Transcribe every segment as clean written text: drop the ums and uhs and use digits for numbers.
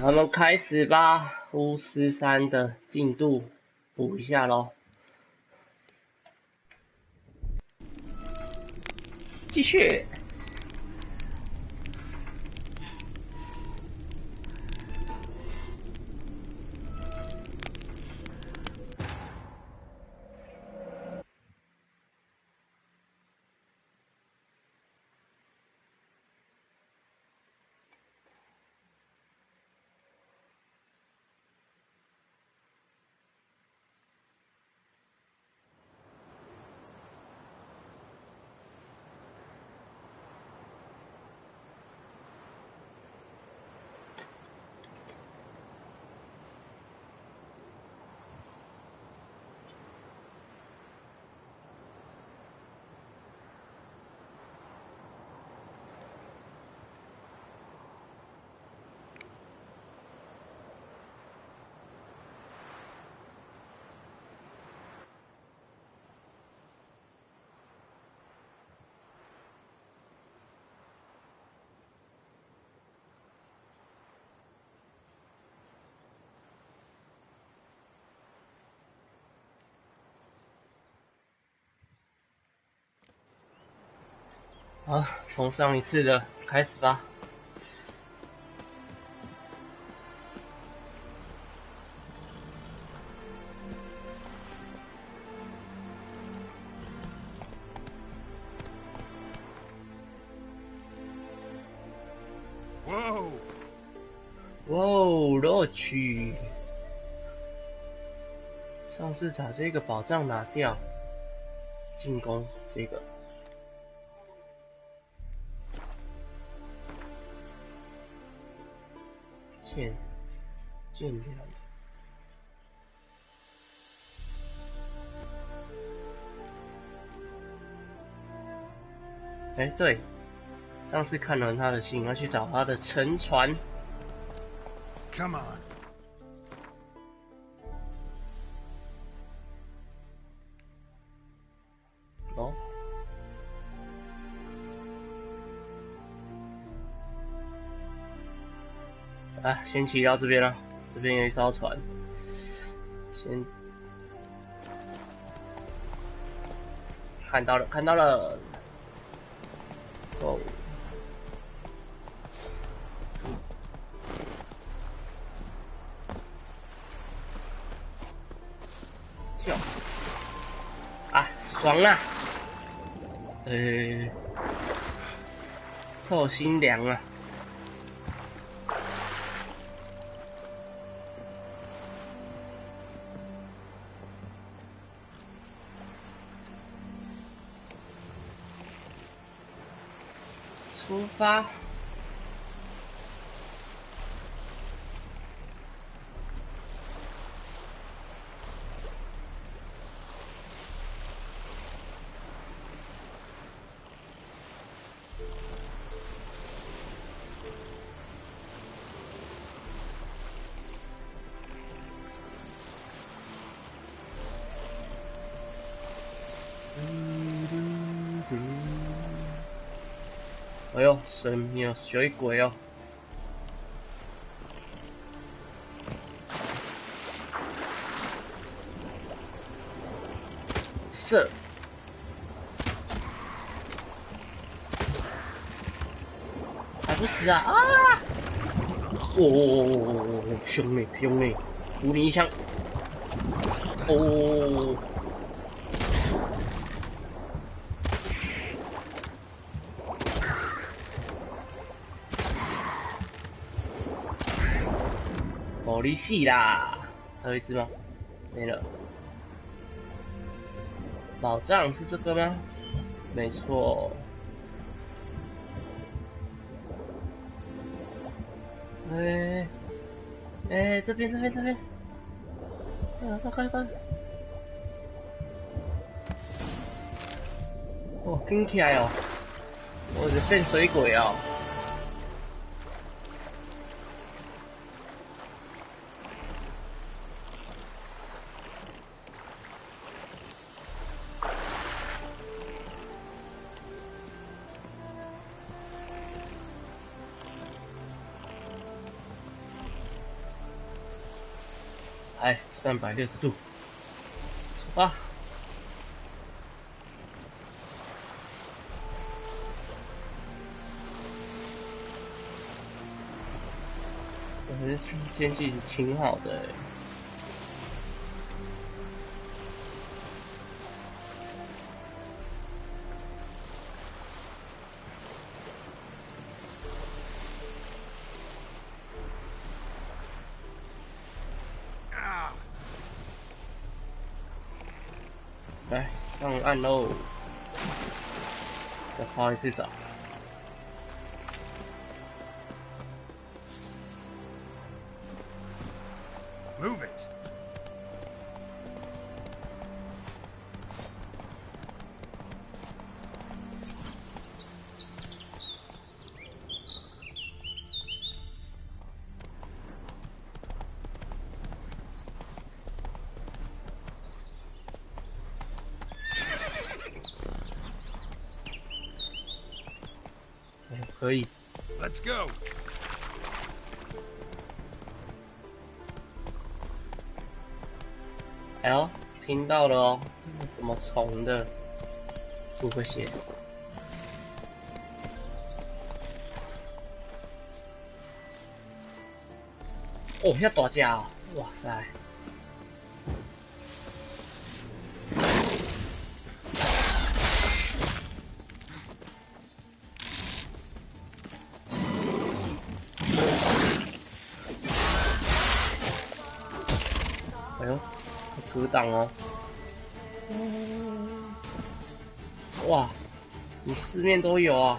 我们开始吧，巫师3的进度补一下咯。继续。好，从上一次的开始吧。哇哦，乐趣！上次把这个宝藏拿掉，进攻这个。剑良。哎，对，上次看完他的信，要去找他的沉船。Come on. 哦。啊，先骑到这边了，这边有一艘船，先看到了，哦，跳，啊，爽啊，透心凉啊。出发。哎呦，有水鬼哦！射！还不死啊！啊！哦，兄弟，补你一枪！哦！哦，你死啦！还有一只吗？没了。宝藏是这个吗？没错。这边，快！哦，跟起来哦！我是变水鬼哦！来360度，出发。我觉得天气是挺好的欸。来上岸喽！再泡一次澡。Move it. Oh, 可以。Let's go. 哎呦，听到了哦，什么虫的，不会写。哦，遐大只哦，哇塞！哎呦，格挡哦！哇，你四面都有啊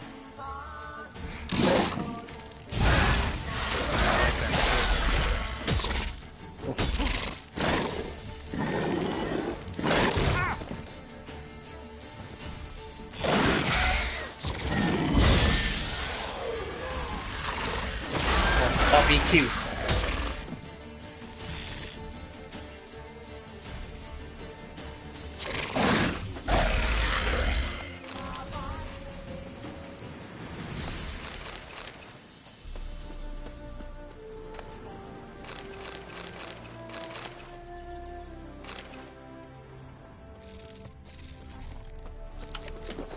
！BBQ。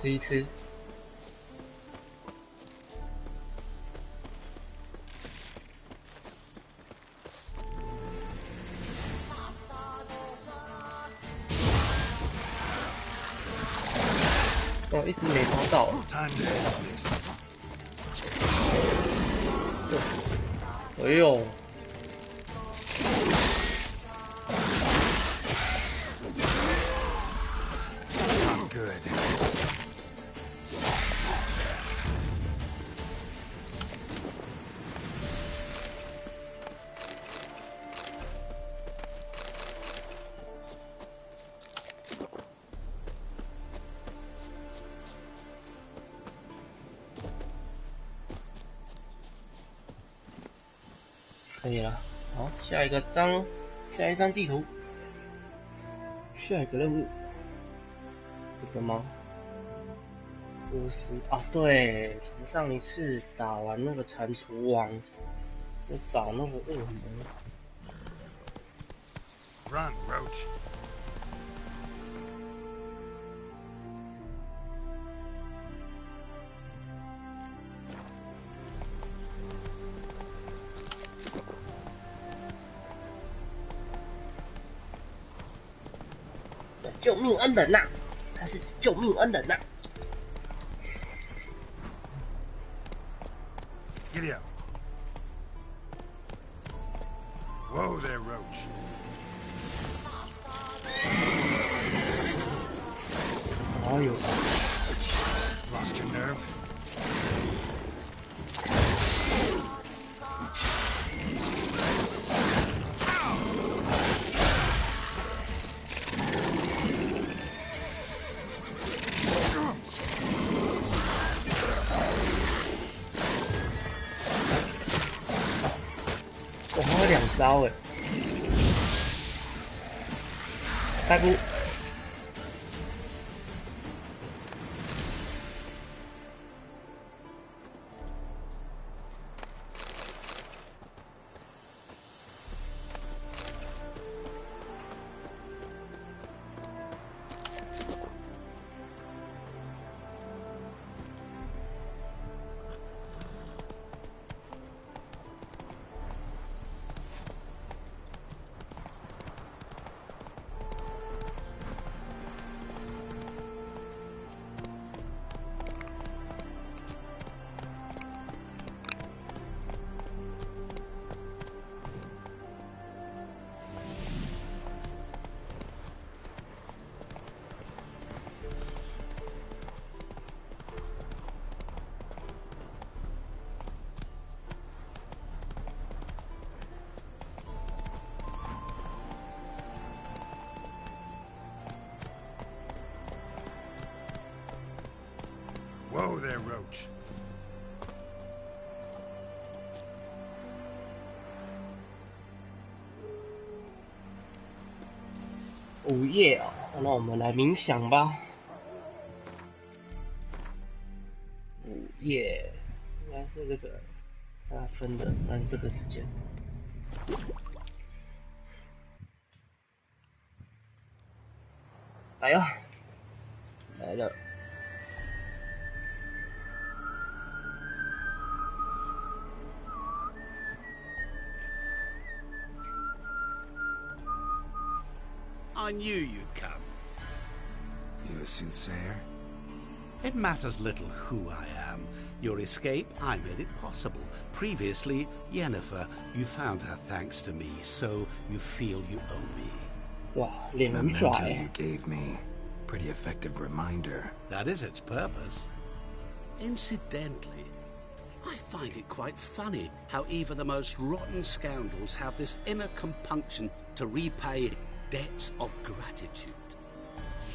吃一吃。哦，一直没抓到。哎呦！可以了，好，下一张地图，下一个任务，这个吗？50啊，对，从上一次打完那个蟾蜍王，就找那个恶魔。Run, Roach. 救命恩人呐、他是救命恩人呐、Giddy up. Whoa there, Roach. Oh, you lost your nerve? Oh, 我还有2招哎，大姑。Whoa there, Roach. 午夜啊，那我们来冥想吧。午夜应该是这个，它分的应该是这个时间。来呀，来了。I knew you'd come. You a soothsayer? It matters little who I am. Your escape, I made it possible. Previously, Yennefer, you found her thanks to me, so you feel you owe me. 哇，脸 The 很拽 memento 欸 you gave me. Pretty effective reminder. That is its purpose. Incidentally, I find it quite funny how even the most rotten scoundrels have this inner compunction to repay debts of gratitude.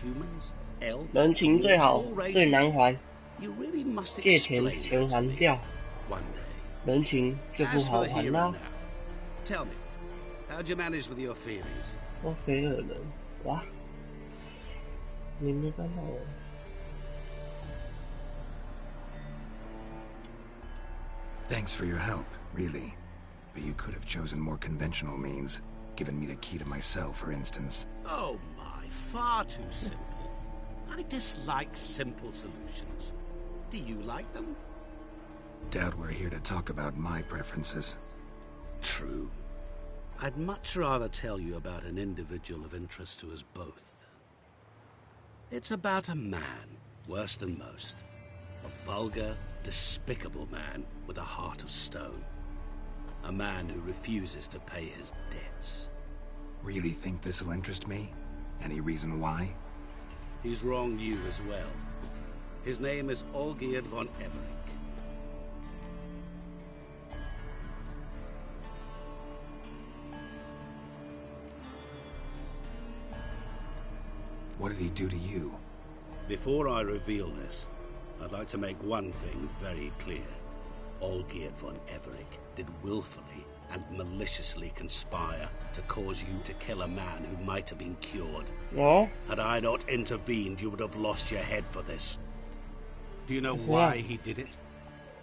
Humans, elves, 人情最好 all races, 最难还， you really must 借钱 explain 钱 that to 还 me 掉， one day. 人情就不 As 好 for the 还 hero 啦 now,。tell me, how'd you manage with your feelings? 欧菲尔人，哇，你没办法哦。Thanks for your help, really. But you could have chosen more conventional means. Given me the key to my cell, for instance. Oh my, far too simple. I dislike simple solutions. Do you like them? Doubt we're here to talk about my preferences. True. I'd much rather tell you about an individual of interest to us both. It's about a man, worse than most. A vulgar, despicable man with a heart of stone. A man who refuses to pay his debts. Really think this'll interest me? Any reason why? He's wronged you as well. His name is Olgierd von Everec. What did he do to you? Before I reveal this, I'd like to make one thing very clear. Olgierd von Everec did willfully and maliciously conspire to cause you to kill a man who might have been cured. 哦， Had I not intervened, you would have lost your head for this. Do you know Yeah. why he did it?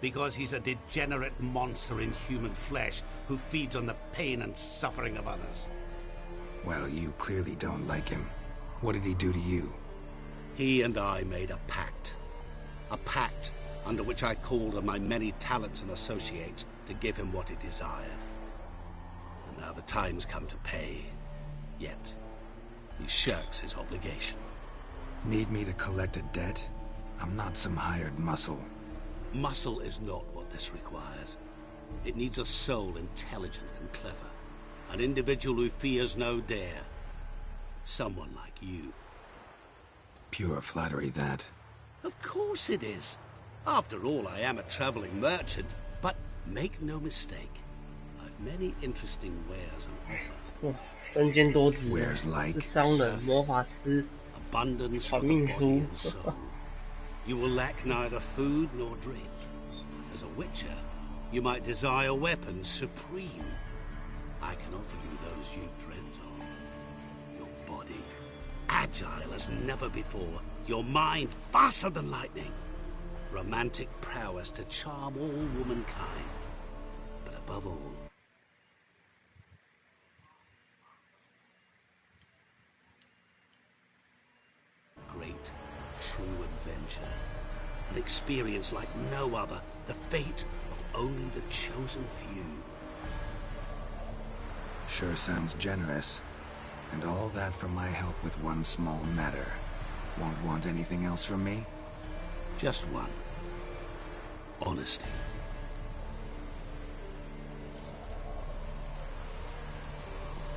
Because he's a degenerate monster in human flesh who feeds on the pain and suffering of others. Well, you clearly don't like him. What did he do to you? He and I made a pact. A pact under which I called on my many talents and associates to give him what he desired. And now the time's come to pay. Yet, he shirks his obligation. Need me to collect a debt? I'm not some hired muscle. Muscle is not what this requires. It needs a soul intelligent and clever. An individual who fears no dare. Someone like you. Pure flattery, that. Of course it is. After all, I am a traveling merchant. But make no mistake, I've many interesting wares on offer. 哇，身兼多职 Where's 啊， like 是商人、魔法师， Abundance for the 传命 body 书 and soul. You will lack neither food nor drink. As a witcher, you might desire weapons supreme. I can offer you those you dreamt of. Your body, agile as never before. Your mind, faster than lightning. Romantic prowess to charm all womankind. But above all, great, true adventure. An experience like no other. The fate of only the chosen few. Sure sounds generous. And all that for my help with one small matter. Won't want anything else from me? Just one. Honesty.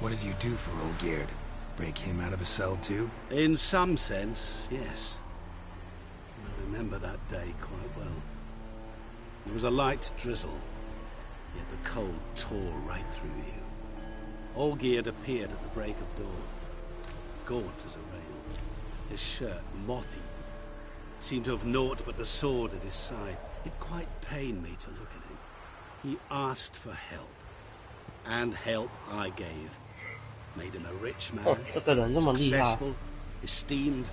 What did you do for Olgierd? Break him out of a cell too? In some sense, yes. I remember that day quite well. There was a light drizzle, yet the cold tore right through you. Olgierd appeared at the break of dawn, gaunt as a rail, his shirt moth-eaten, seemed to have naught but the sword at his side. It quite pained me to look at him. He asked for help, and help I gave. Made him a rich man, 哦，这个人这么厉害， successful, esteemed.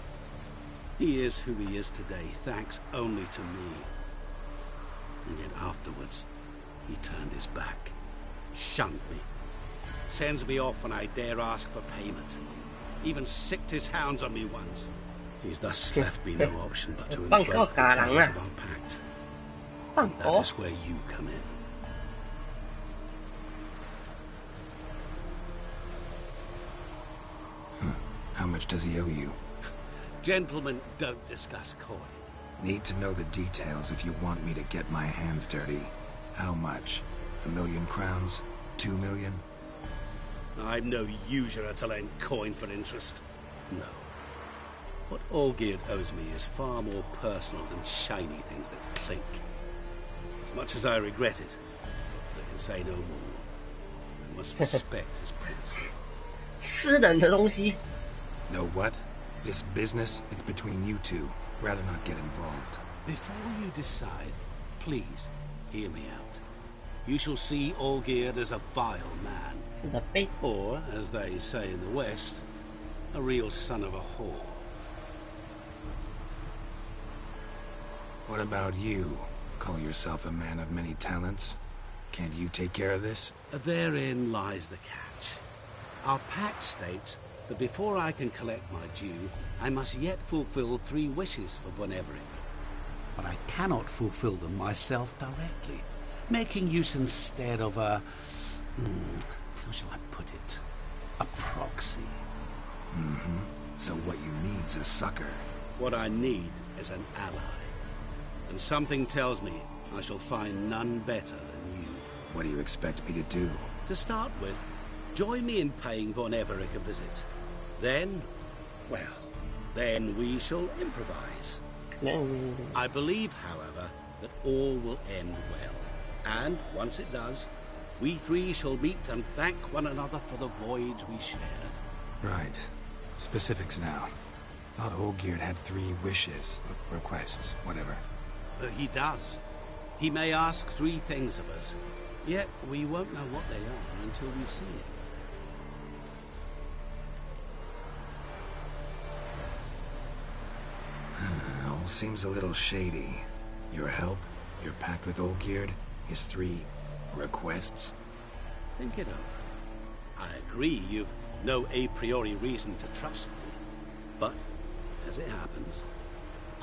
He is who he is today, thanks only to me. And yet afterwards, he turned his back, shunned me, sends me off when I dare ask for payment, even sicked his hounds on me once. He's thus left me no option but to invoke the terms of our pact. And that is where you come in. How much does he owe you? Gentlemen don't discuss coin. Need to know the details if you want me to get my hands dirty. How much? 1,000,000 crowns? 2 million? I'm no usurer to lend coin for interest. No. What Olgierd owes me is far more personal than shiny things that clink. As much as I regret it, I can say no more. I must respect his privacy. 私人的东西。 Know what? This business, it's between you two. Rather not get involved. Before you decide, please hear me out. You shall see Olgierd as a vile man. 是的呗。 Or, as they say in the West, a real son of a whore. What about you? Call yourself a man of many talents? Can't you take care of this? Therein lies the catch. Our pact states that before I can collect my due, I must yet fulfill 3 wishes for Von Everec. But I cannot fulfill them myself directly, making use instead of a... how shall I put it? A proxy. So what you need's a sucker. What I need is an ally. And something tells me I shall find none better than you. What do you expect me to do? To start with, join me in paying Von Everec a visit. Then, well, then we shall improvise. I believe, however, that all will end well. And, once it does, we 3 shall meet and thank one another for the voyage we shared. Right. Specifics now. Thought Olgierd had 3 wishes, requests, whatever. He does. He may ask 3 things of us, yet we won't know what they are until we see it. All seems a little shady. Your help, your pact with Olgierd, his 3 requests. Think it over. I agree you've no a priori reason to trust me. But, as it happens,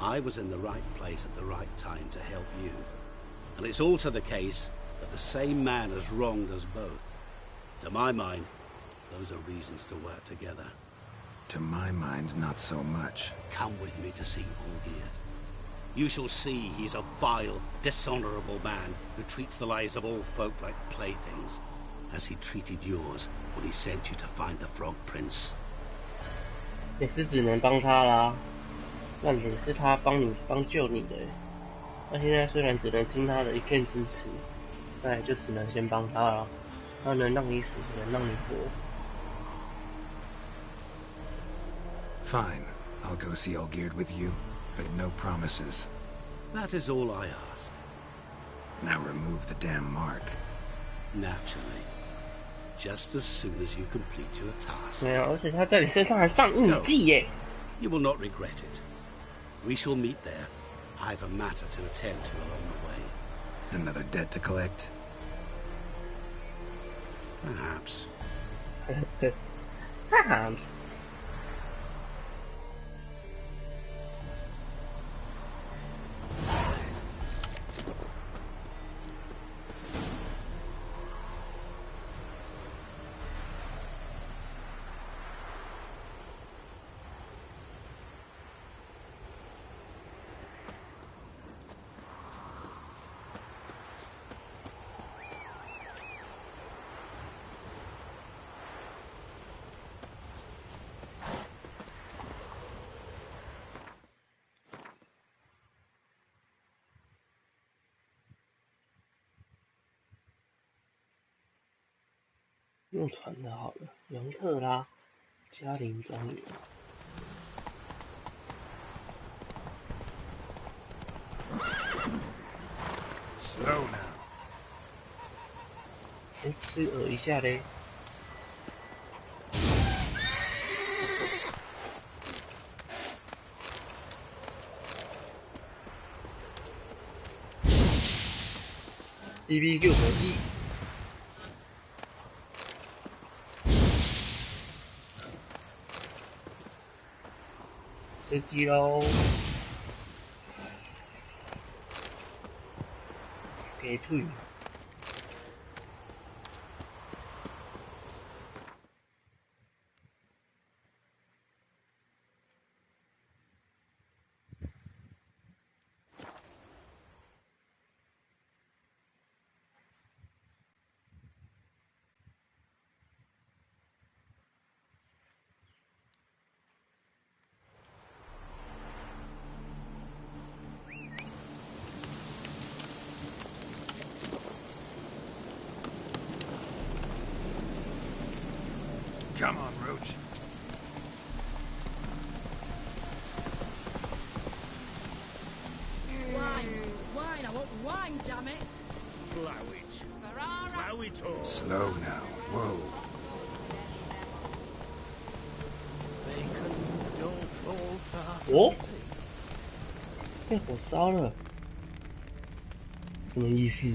I was in the right place at the right time to help you. And it's also the case that the same man has wronged us both. To my mind, those are reasons to work together. To my mind, not so much. Come with me to see Olgierd. You shall see he's a vile, dishonorable man who treats the lives of all folk like playthings, as he treated yours when he sent you to find the Frog Prince. 也是只能帮他啦，那也是他帮救你的。那现在虽然只能听他的一片支持，那也就只能先帮他了。他能让你死，也能让你活。 Fine. I'll go see Olgierd with you, but no promises. That is all I ask. Now remove the damn mark. Naturally. Just as soon as you complete your task. 没有，而且他在你身上还放印记耶。 You will not regret it. We shall meet there. I've a matter to attend to along the way. Another debt to collect? Perhaps. Perhaps. 用船的好了，永特拉嘉陵庄园。先吃饵一下嘞。BBQ 火鸡，吃鸡喽！给退。Come on, Roach. Wine, I want wine, damn it! Blow it. Blow it all. Slow now. Whoa. Bacon don't fall far from 哦，被火烧了，什么意思？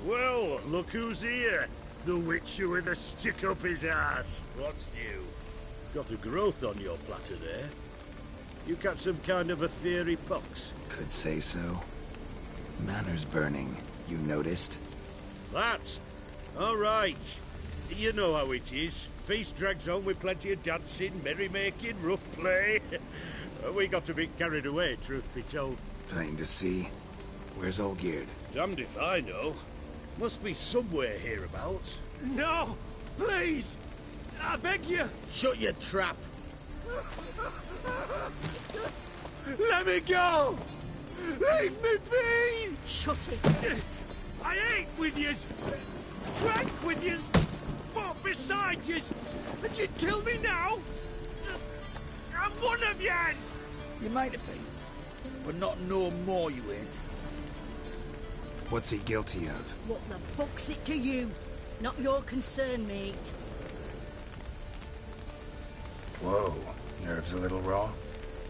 Well, look who's here. The Witcher with a stick up his ass. What's new? Got a growth on your platter there. You catch some kind of a fiery pox? Could say so. Manor's burning. You noticed? That? All right. You know how it is. Feast drags on with plenty of dancing, merrymaking, rough play. We got a bit carried away, truth be told. Plain to see. Where's Olgierd? Damned if I know. Must be somewhere hereabouts. No! Please! I beg you! Shut your trap! Let me go! Leave me be! Shut it! I ate with yous! Drank with yous! Fought beside yous! And you kill me now? I'm one of yous! You might have been, but not no more you ain't. What's he guilty of? What the fuck's it to you? Not your concern, mate. Whoa. Nerves a little raw?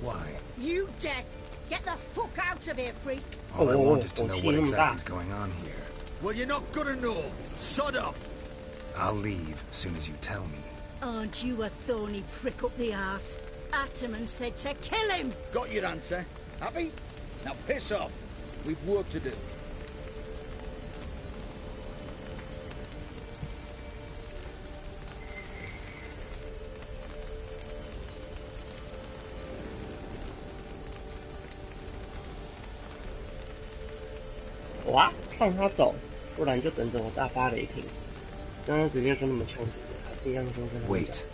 Why? You deaf! Get the fuck out of here, freak! All I Oh, want is to know what oh, exactly is going on here. Well, you're not gonna know. Sod off! I'll leave soon as you tell me. Aren't you a thorny prick up the arse? Ataman said to kill him! Got your answer. Happy? Now piss off. We've work to do.哇，放他走，不然就等着我大发雷霆。刚刚直接跟他们呛死了，还是一样说跟他们讲 Wait.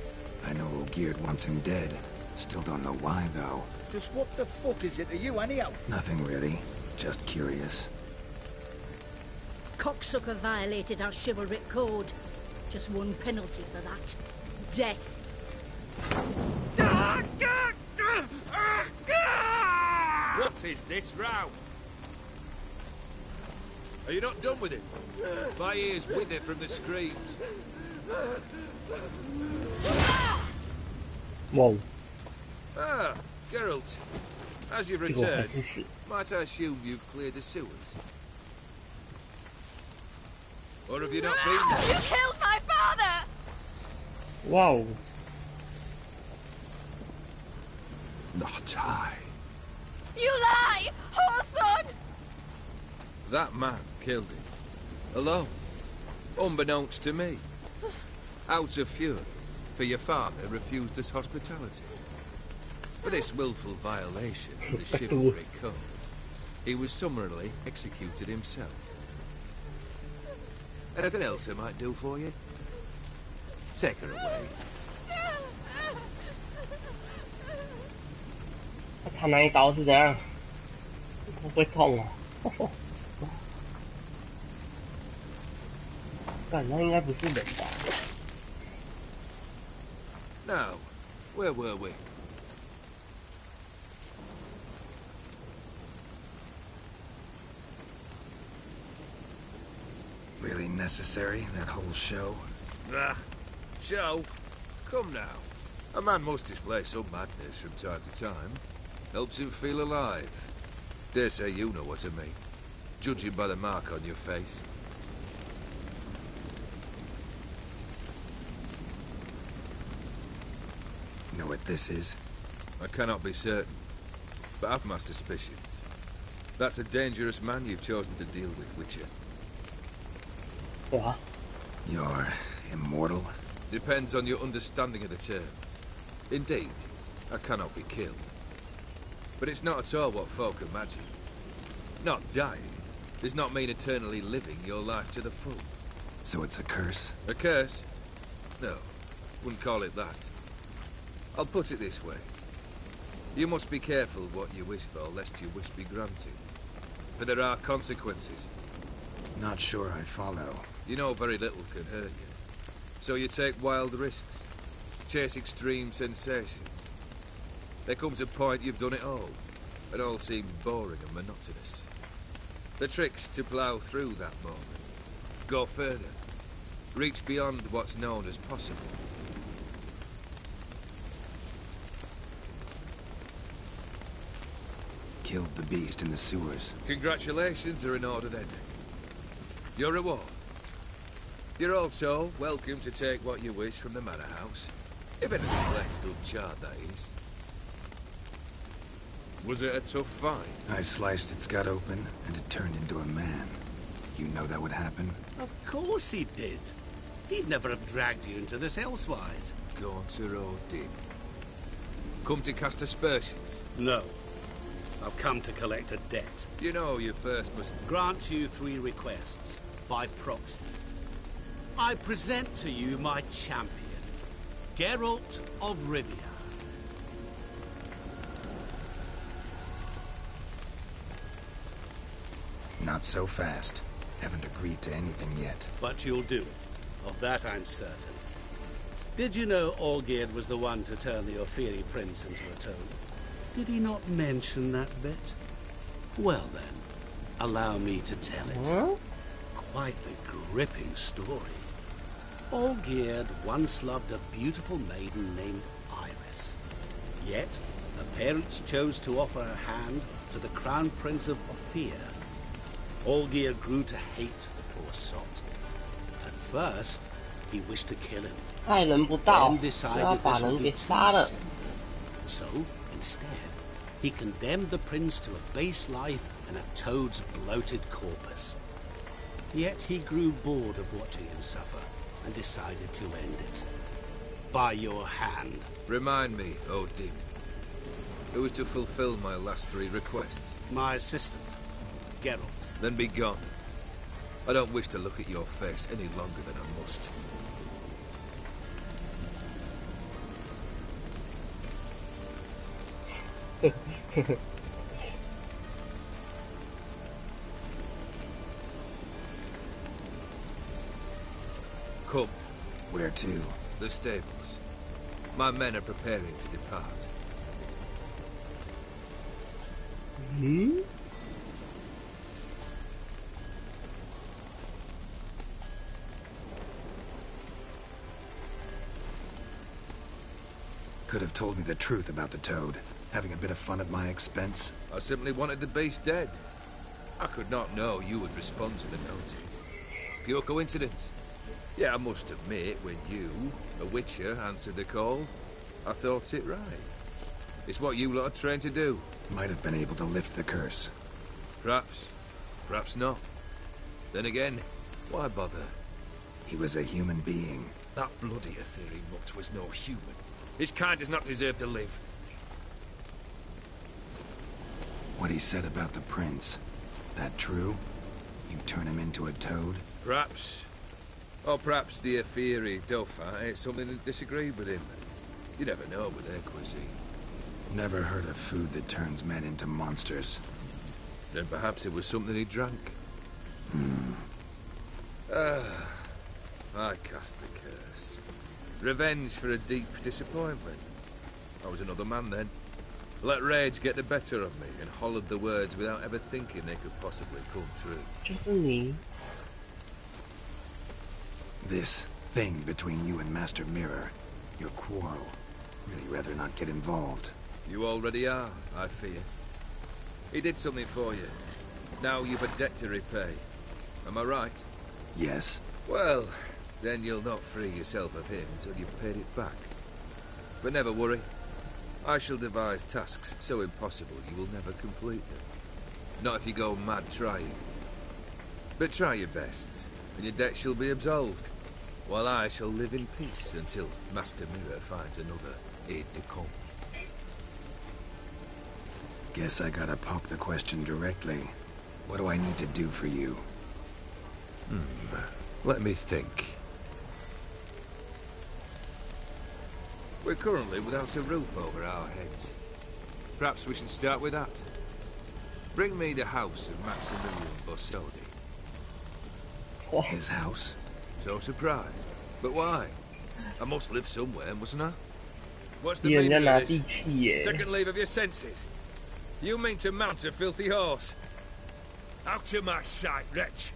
I know Olgierd wants him dead. Still don't know why, though. Just what the fuck is it to you, anyhow? Nothing really. Just curious. Cocksucker violated our chivalric code. Just one penalty for that. Death. What is this row? Are you not done with it? My ears wither from the screams. Wow， Ah, Geralt. As you've 结果还 returned, 是死。 might I assume you've cleared the sewers? Or have you not been there? You killed my father! 哇哦， Not I. You lie! Whoreson! That man killed him. Alone. Unbeknownst to me. Out of fury, for your father refused us hospitality. For this willful violation of the chivalry code, he was summarily executed himself. Anything else I might do for you? Take her away. 他那一刀是怎样？会不会痛啊？干，那应该不是人吧？ Now, where were we? Really necessary, that whole show? Ah, show? Come now. A man must display some madness from time to time. Helps him feel alive. Dare say you know what I mean. Judging by the mark on your face. Know what this is? I cannot be certain, but I've my suspicions. That's a dangerous man you've chosen to deal with, Witcher. What? You're immortal? Depends on your understanding of the term. Indeed, I cannot be killed. But it's not at all what folk imagine. Not dying does not mean eternally living your life to the full. So it's a curse? A curse? No, wouldn't call it that. I'll put it this way. You must be careful what you wish for, lest your wish be granted. For there are consequences. Not sure I follow. You know very little can hurt you. So you take wild risks. Chase extreme sensations. There comes a point you've done it all. And all seems boring and monotonous. The trick's to plough through that moment. Go further. Reach beyond what's known as possible. Killed the beast in the sewers. Congratulations are in order then. Your reward. You're also welcome to take what you wish from the manor house. If anything left uncharred, that is. Was it a tough fight? I sliced its gut open, and it turned into a man. You know that would happen? Of course he did. He'd never have dragged you into this elsewise. Gaunter Odin. Come to cast aspersions? No. I've come to collect a debt. You know you first must... Grant you 3 requests, by proxy. I present to you my champion, Geralt of Rivia. Not so fast. Haven't agreed to anything yet. But you'll do it. Of that I'm certain. Did you know Olgierd was the one to turn the Ophiri prince into a toad? Did he not mention that bit? Well then, allow me to tell it. Huh? Quite the gripping story. Olgierd once loved a beautiful maiden named Iris. Yet, her parents chose to offer her hand to the Crown Prince of Ophir. Olgierd grew to hate the poor sot. At first, he wished to kill him. 爱人不到， Then 就要 decided 把 this 人 would 给 be 杀 too 了。 simple. So, instead, he condemned the prince to a base life and a toad's bloated corpus. Yet he grew bored of watching him suffer and decided to end it. By your hand. Remind me, Odin. Who is to fulfill my last 3 requests? My assistant, Geralt. Then be gone. I don't wish to look at your face any longer than I must. Come. Where to? The stables. My men are preparing to depart. Hmm? Could have told me the truth about the toad. Having a bit of fun at my expense. I simply wanted the beast dead. I could not know you would respond to the notice. Pure coincidence. Yeah, I must admit, when you, a Witcher, answered the call, I thought it right. It's what you lot are trained to do. Might have been able to lift the curse. Perhaps. Perhaps not. Then again, why bother? He was a human being. That bloody Ophiri mutt was no human. His kind does not deserve to live. What he said about the prince. That true? You turn him into a toad? Perhaps. Or perhaps the Ophiri Dauphin ate something that disagreed with him. You never know with their cuisine. Never heard of food that turns men into monsters. Then perhaps it was something he drank. I cast the curse. Revenge for a deep disappointment. I was another man then. Let rage get the better of me and hollered the words without ever thinking they could possibly come true. 就是你。This thing between you and Master Mirror, your quarrel. Really rather not get involved. You already are, I fear. He did something for you. Now you've a debt to repay. Am I right? Yes. Well, then you'll not free yourself of him till you've paid it back. But never worry. I shall devise tasks so impossible you will never complete them. Not if you go mad trying. But try your best, and your debt shall be absolved, while I shall live in peace until Master Mirror finds another aide-de-camp. Guess I gotta pop the question directly. What do I need to do for you? Let me think. We're currently without a roof over our heads. Perhaps we should start with that. Bring me the house of Maximilian Borsodi. His house? So surprised. But why? I must live somewhere, mustn't I? What's the 逼人家 meaning 拿 of 地 this? 契耶！ Second leave of your senses. You mean to mount a filthy horse? Out of my sight, wretch.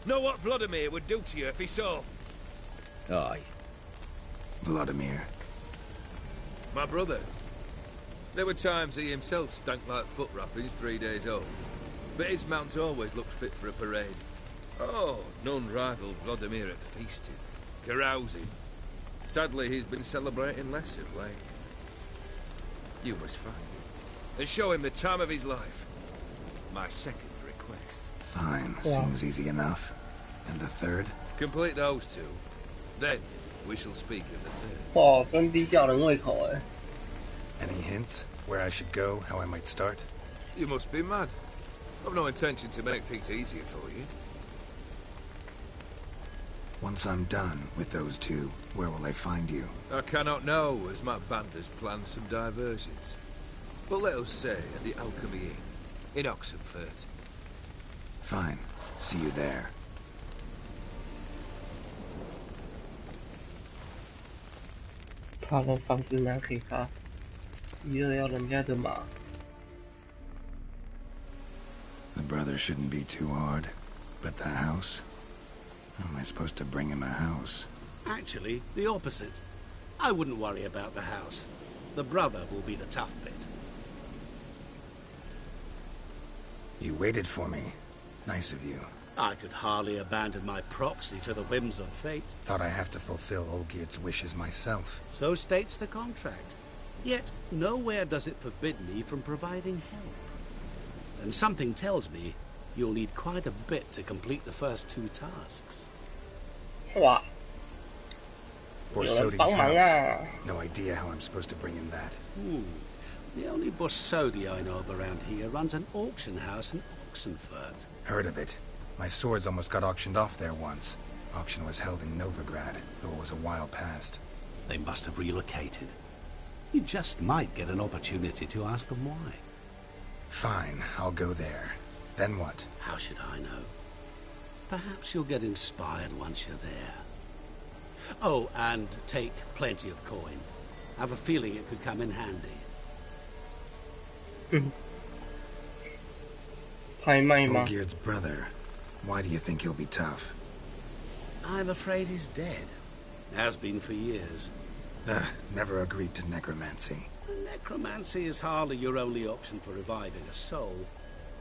Know what Vladimir would do to you if he saw? Aye. Vladimir. My brother. There were times he himself stank like foot wrappings 3 days old. But his mount always looked fit for a parade. Oh, none rivaled Vladimir at feasting, carousing. Sadly, he's been celebrating less of late. You must find him, and show him the time of his life. My second request. Fine. Yeah. Seems easy enough. And the third? Complete those two. Then, we shall speak of the third. 哦，真低吊人胃口哎！ Any hints? Where I should go? How I might start? You must be mad. I've no intention to make things easier for you. Once I'm done with those two, where will I find you? I cannot know, as my band has planned some diversions. But let us say at the Alchemy Inn, in Oxenfurt. Fine. See you there. 他的房子拿给他，一二要人家的马。 The brother shouldn't be too hard. But the house? How am I supposed to bring him a house? Actually, the opposite. I wouldn't worry about the house. The brother will be the tough bit. You waited for me. Nice of you. I could hardly abandon my proxy to the whims of fate. Thought I have to fulfill Olgierd's wishes myself. So states the contract. Yet, nowhere does it forbid me from providing help. And something tells me you'll need quite a bit to complete the first two tasks. 哇，有人 Borsodi's 帮忙 house. 啊！ No idea how I'm supposed to bring him that. The only Borsodi I know of around here runs an auction house in Oxenfurt. Heard of it. My swords almost got auctioned off there once. Auction was held in Novigrad, though it was a while past. They must have relocated. You just might get an opportunity to ask them why. Fine, I'll go there. Then what? How should I know? Perhaps you'll get inspired once you're there. Oh, and take plenty of coin. I have a feeling it could come in handy. 拍卖吗？ Olgierd's brother. Why do you think he'll be tough? I'm afraid he's dead. Has been for years. Never agreed to necromancy. Necromancy is hardly your only option for reviving a soul.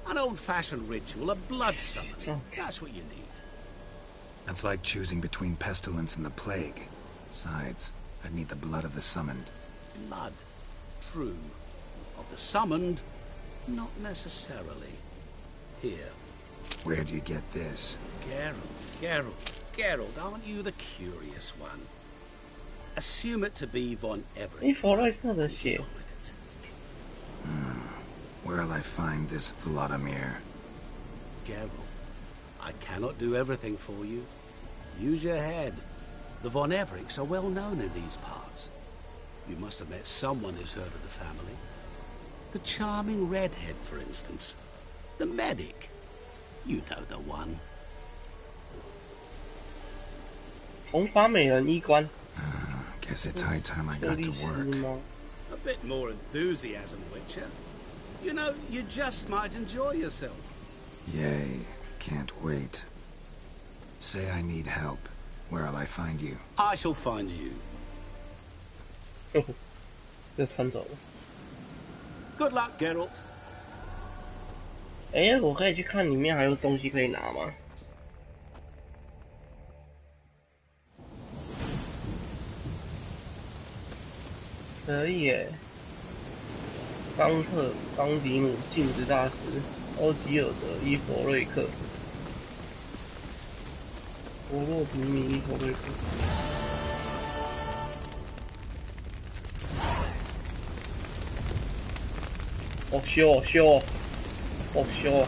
An old-fashioned ritual, a blood summon. That's what you need. That's like choosing between pestilence and the plague. Besides, I'd need the blood of the summoned. Blood. True. Of the summoned, not necessarily. Here. Where do you get this? Geralt, aren't you the curious one? Assume it to be Von 诶， Everett. 弗瑞特的血 Go with it. Where'll I find this Vladimir? Geralt, I cannot do everything for you. Use your head. The Von Evericks are well known in these parts. You must have met someone who's heard of the family. The charming redhead, for instance. The medic. You know the one. 红发美人衣冠， Guess it's high time I 设 got 计 to 师 work. 吗？ A bit more enthusiasm, Witcher. You know, you just might enjoy yourself. Yay. Can't wait. Say I need help. Where'll I find you? I shall find you. 就穿走了。Good luck, Geralt. 哎，我可以去看里面还有东西可以拿吗？可以耶。冈特、冈迪姆、镜子大师、欧吉尔德、伊佛瑞克、弗洛迪米、伊佛瑞克。哦修哦修哦，哦修哦。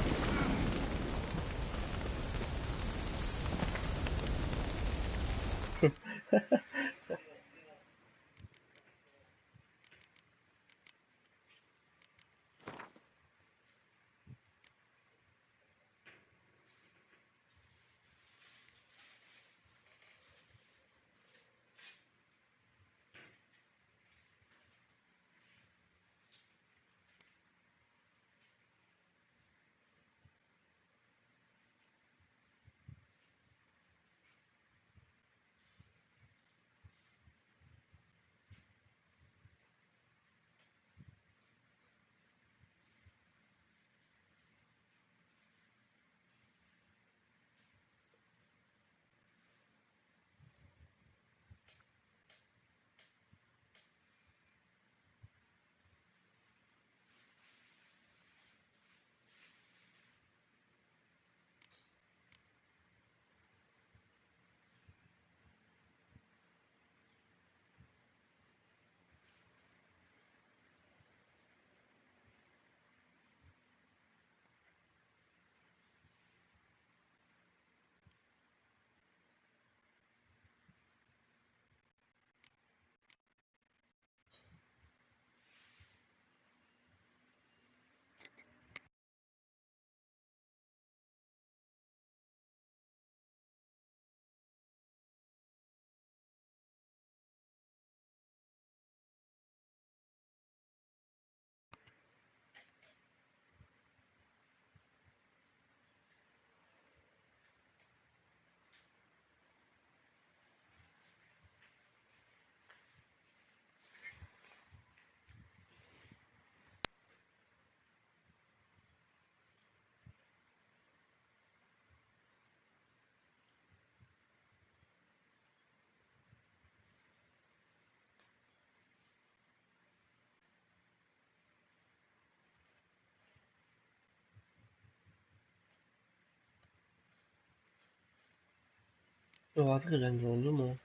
对啊，这个人怎么那么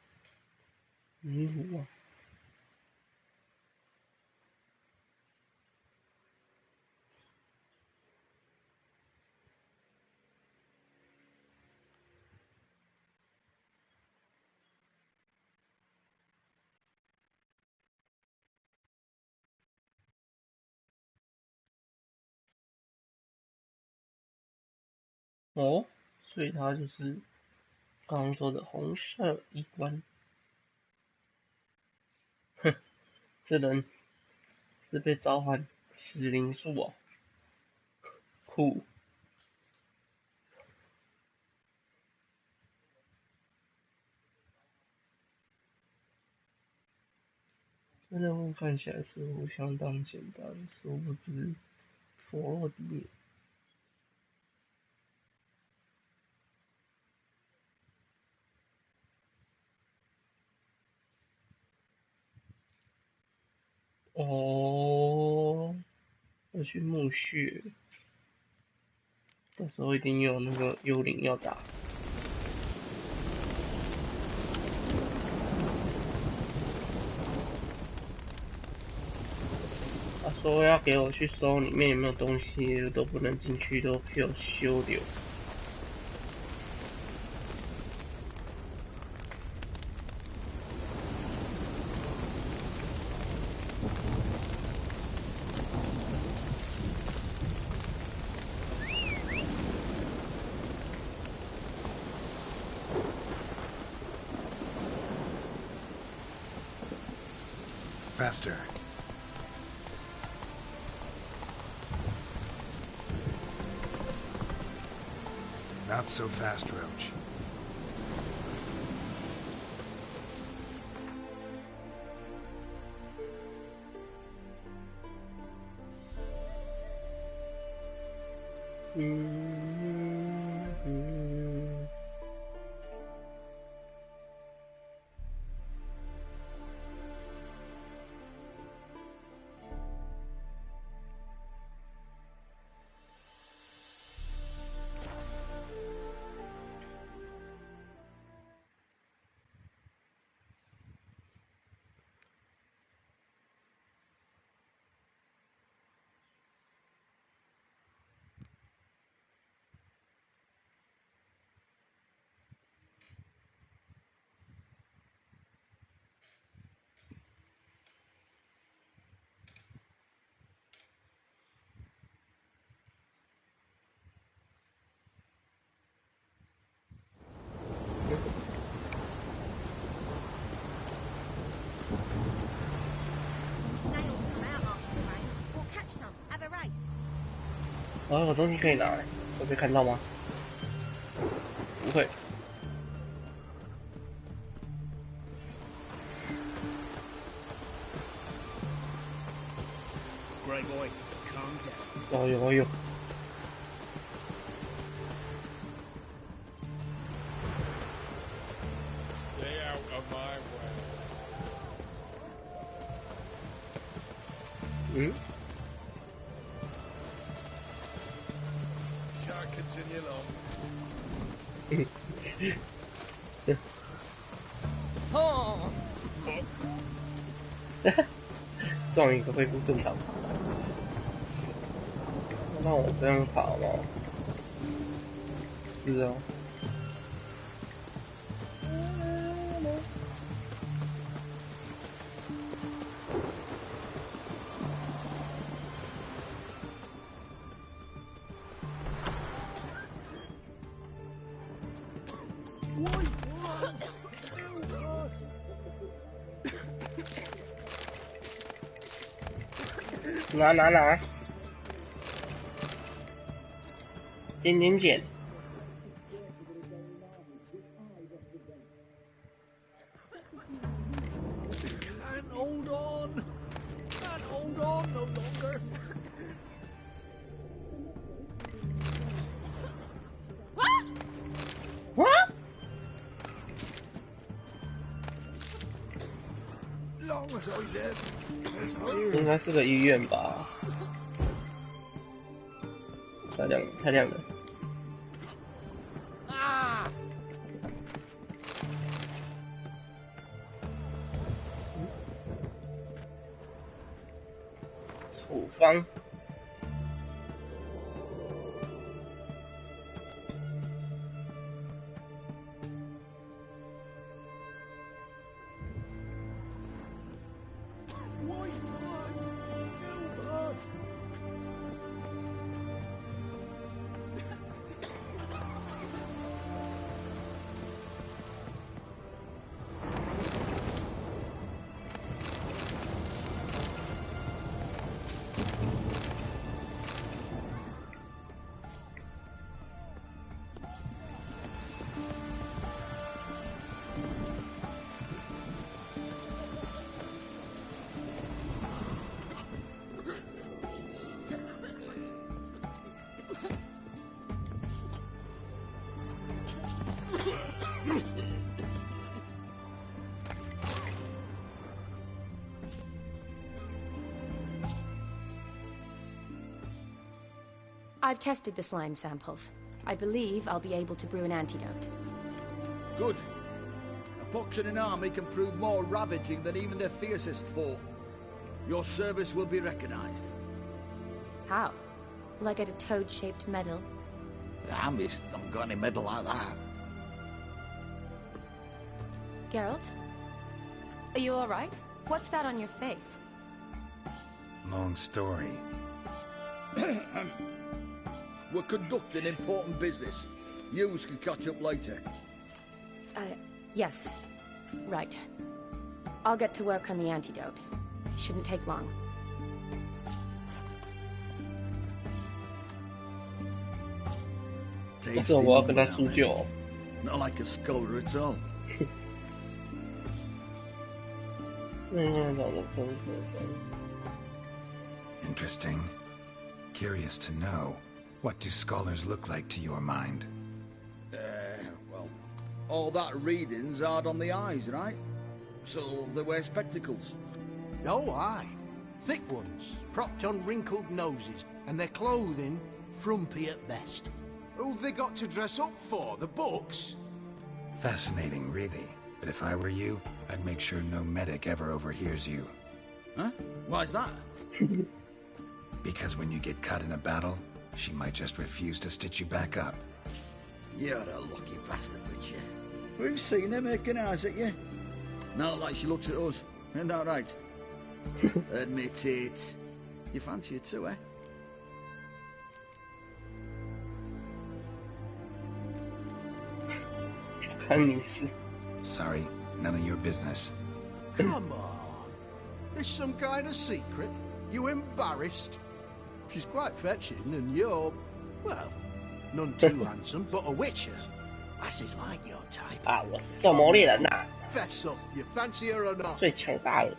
迷糊啊？哦，所以他就是刚刚说的红色衣冠。哼，这人是被召唤死灵术哦，酷。这任务看起来似乎相当简单，殊不知佛洛迪米哦，要去墓穴，到时候一定有那个幽灵要打。他说要给我去搜里面有没有东西，都不能进去，都被我修掉。Faster. Not so fast, Roach. Snails come out after the rain. We'll catch some. Have a race. 哦，有东西可以拿，会被看到吗？不会。Grey boy, calm down. 有。Stay out of my way. 嗯， Shan't continue long. 撞一个恢复正常。让我这样跑吗？是哦。拿，捡。Can't hold on. Can't hold on no longer. What? Long as I live. 应该是个医院吧？太亮了。处方。I've tested the slime samples. I believe I'll be able to brew an antidote. Good. A pox in an army can prove more ravaging than even their fiercest foe. Your service will be recognized. How? Will I get a toad-shaped medal? The army's not got any medal like that. Geralt? Are you alright? What's that on your face? Long story. We're conducting important business. Yous can catch up later. Yes. Right. I'll get to work on the antidote. Shouldn't take long. Tasty one, not like a sculptor at all. Interesting. Curious to know. What do scholars look like to your mind? Well, all that reading's hard on the eyes, right? So they wear spectacles. Oh, aye. Thick ones, propped on wrinkled noses, and their clothing frumpy at best. Who've they got to dress up for? The books? Fascinating, really. But if I were you, I'd make sure no medic ever overhears you. Huh? Why's that? Because when you get cut in a battle, she might just refuse to stitch you back up. You're a lucky bastard, Witcher. We've seen her making eyes at you. Not like she looks at us. Isn't that right? Admit it. You fancy it too, eh? Sorry, none of your business. Come on. Is some kind of secret? You embarrassed? She's quite fetching, and you're, well, none too handsome, but a witcher. Lasses like your type. 啊，我是色魔猎人呐、Fess up, you fancy her or not? 最强大的。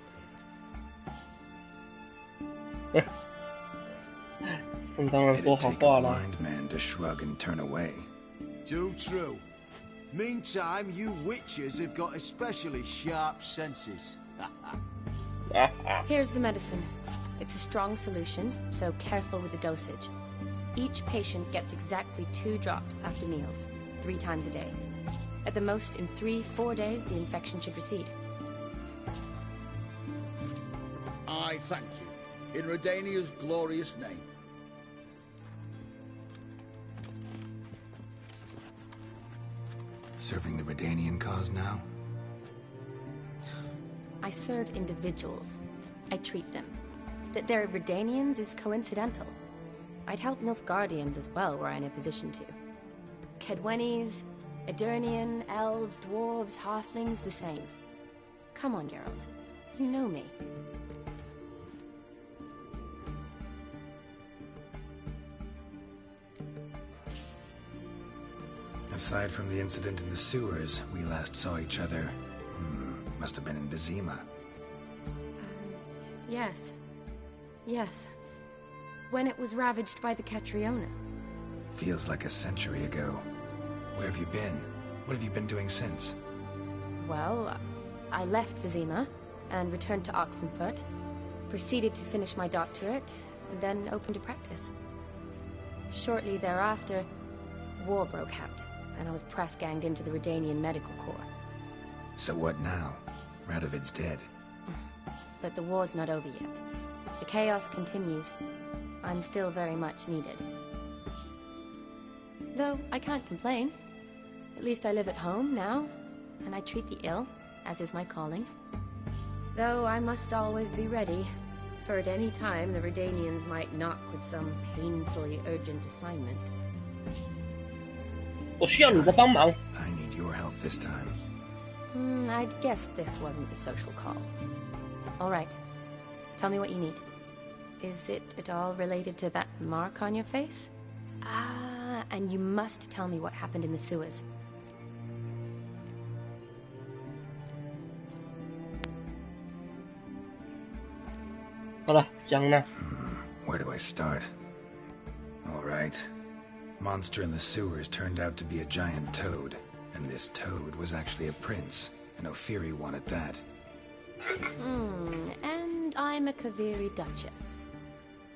圣当然说 It'd 好 take 话 a 啦。 blind man to shrug and turn away. Too true. Meantime, you witches have got especially sharp senses. Here's the medicine. It's a strong solution, so careful with the dosage. Each patient gets exactly 2 drops after meals, 3 times a day. At the most, in 3-4 days, the infection should recede. I thank you. In Redania's glorious name. Serving the Redanian cause now? I serve individuals. I treat them. That they're Redanians is coincidental. I'd help Nilfgaardians as well were I in a position to. Kedwenis, Edirnian, elves, dwarves, halflings, the same. Come on, Geralt. You know me. Aside from the incident in the sewers, we last saw each other. Must have been in Vizima. Yes. Yes. When it was ravaged by the Catriona. Feels like a century ago. Where have you been? What have you been doing since? Well, I left Vizima and returned to Oxenfurt, proceeded to finish my doctorate, and then opened to practice. Shortly thereafter, war broke out, and I was press-ganged into the Redanian Medical Corps. So what now? Radovid's dead. But the war's not over yet. The chaos continues. I'm still very much needed. Though I can't complain. At least I live at home now, and I treat the ill, as is my calling. Though I must always be ready, for at any time the Redanians might knock with some painfully urgent assignment. 我需要你的帮忙。 I need your help this time. I'd guess this wasn't a social call. All right. Tell me what you need. Is it at all related to that mark on your face? Ah, and you must tell me what happened in the sewers. Where do I start? All right. Monster in the sewers turned out to be a giant toad, and this toad was actually a prince, and Ophiri wanted that. And I'm a Kaviri Duchess.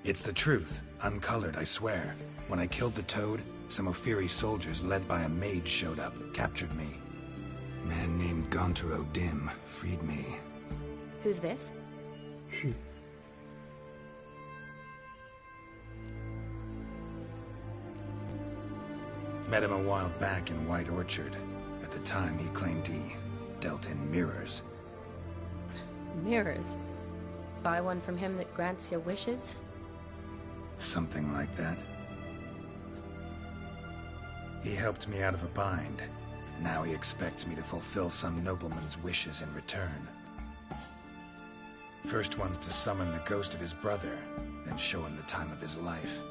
It's the truth, uncolored, I swear. When I killed the toad, some Ophiri soldiers led by a mage showed up, captured me. A man named Gontar O'Dim freed me. Who's this? Met him a while back in White Orchard. At the time, he claimed he dealt in mirrors. Mirrors. Buy one from him that grants your wishes? Something like that. He helped me out of a bind, and now he expects me to fulfill some nobleman's wishes in return. First one's to summon the ghost of his brother, then show him the time of his life.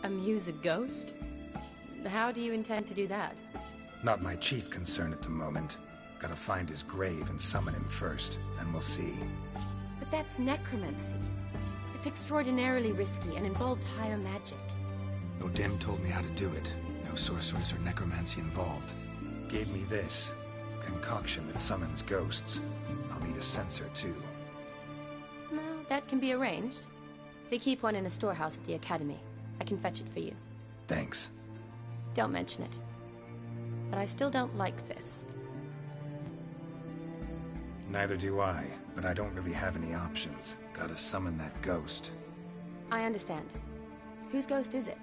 Amuse a ghost? How do you intend to do that? Not my chief concern at the moment. Gotta find his grave and summon him first, then we'll see. But that's necromancy. It's extraordinarily risky and involves higher magic. Odin told me how to do it. No sorceress or necromancy involved. Gave me this concoction that summons ghosts. I'll need a sensor too. Well, that can be arranged. They keep one in a storehouse at the academy. I can fetch it for you. Thanks. Don't mention it. But I still don't like this. Neither do I, but I don't really have any options. Gotta summon that ghost. I understand. Whose ghost is it?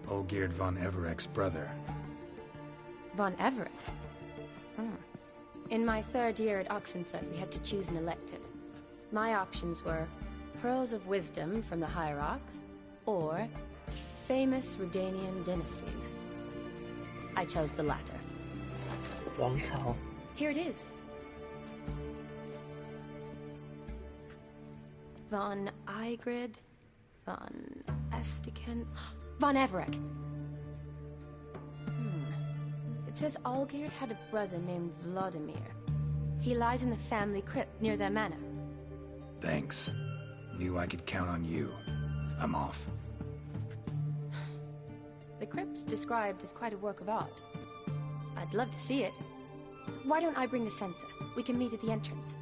Olgierd von Everek's brother. Von Everett? In my 3rd year at Oxenfurt, we had to choose an elective. My options were Pearls of Wisdom from the Hierarchs, or famous Redanian dynasties. I chose the latter. 王朝 Here it is. Von Igrid, von Estiken, von Everek. It says Olgierd had a brother named Vladimir. He lies in the family crypt near their manor. Thanks. Knew I could count on you. I'm off. The crypt's described as quite a work of art. I'd love to see it. Why don't I bring the sensor? We can meet at the entrance.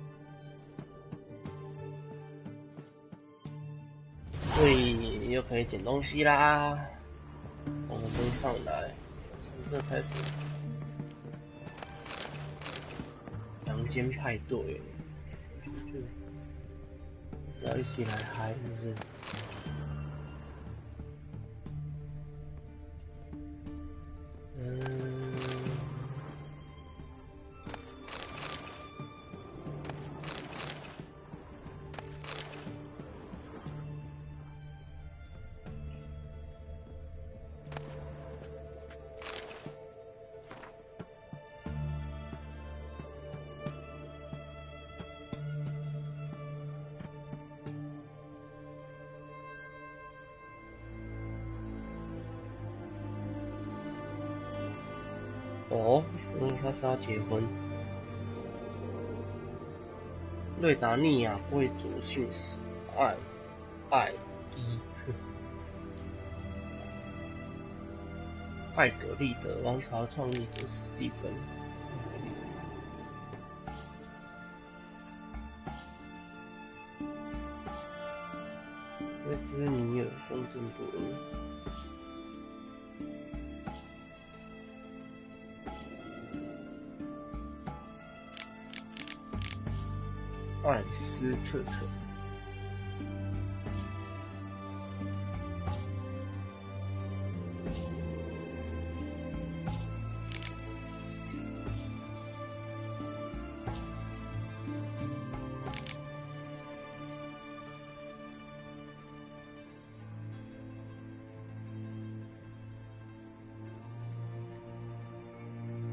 所以又可以捡东西啦。从我们上来，从这开始。阳间派对，就要一起来嗨，是不是？哦，他是要结婚。瑞达尼亚贵族姓氏艾伊，艾格利德王朝创立者史蒂芬。维兹尼尔封镇伯恩。艾斯特特，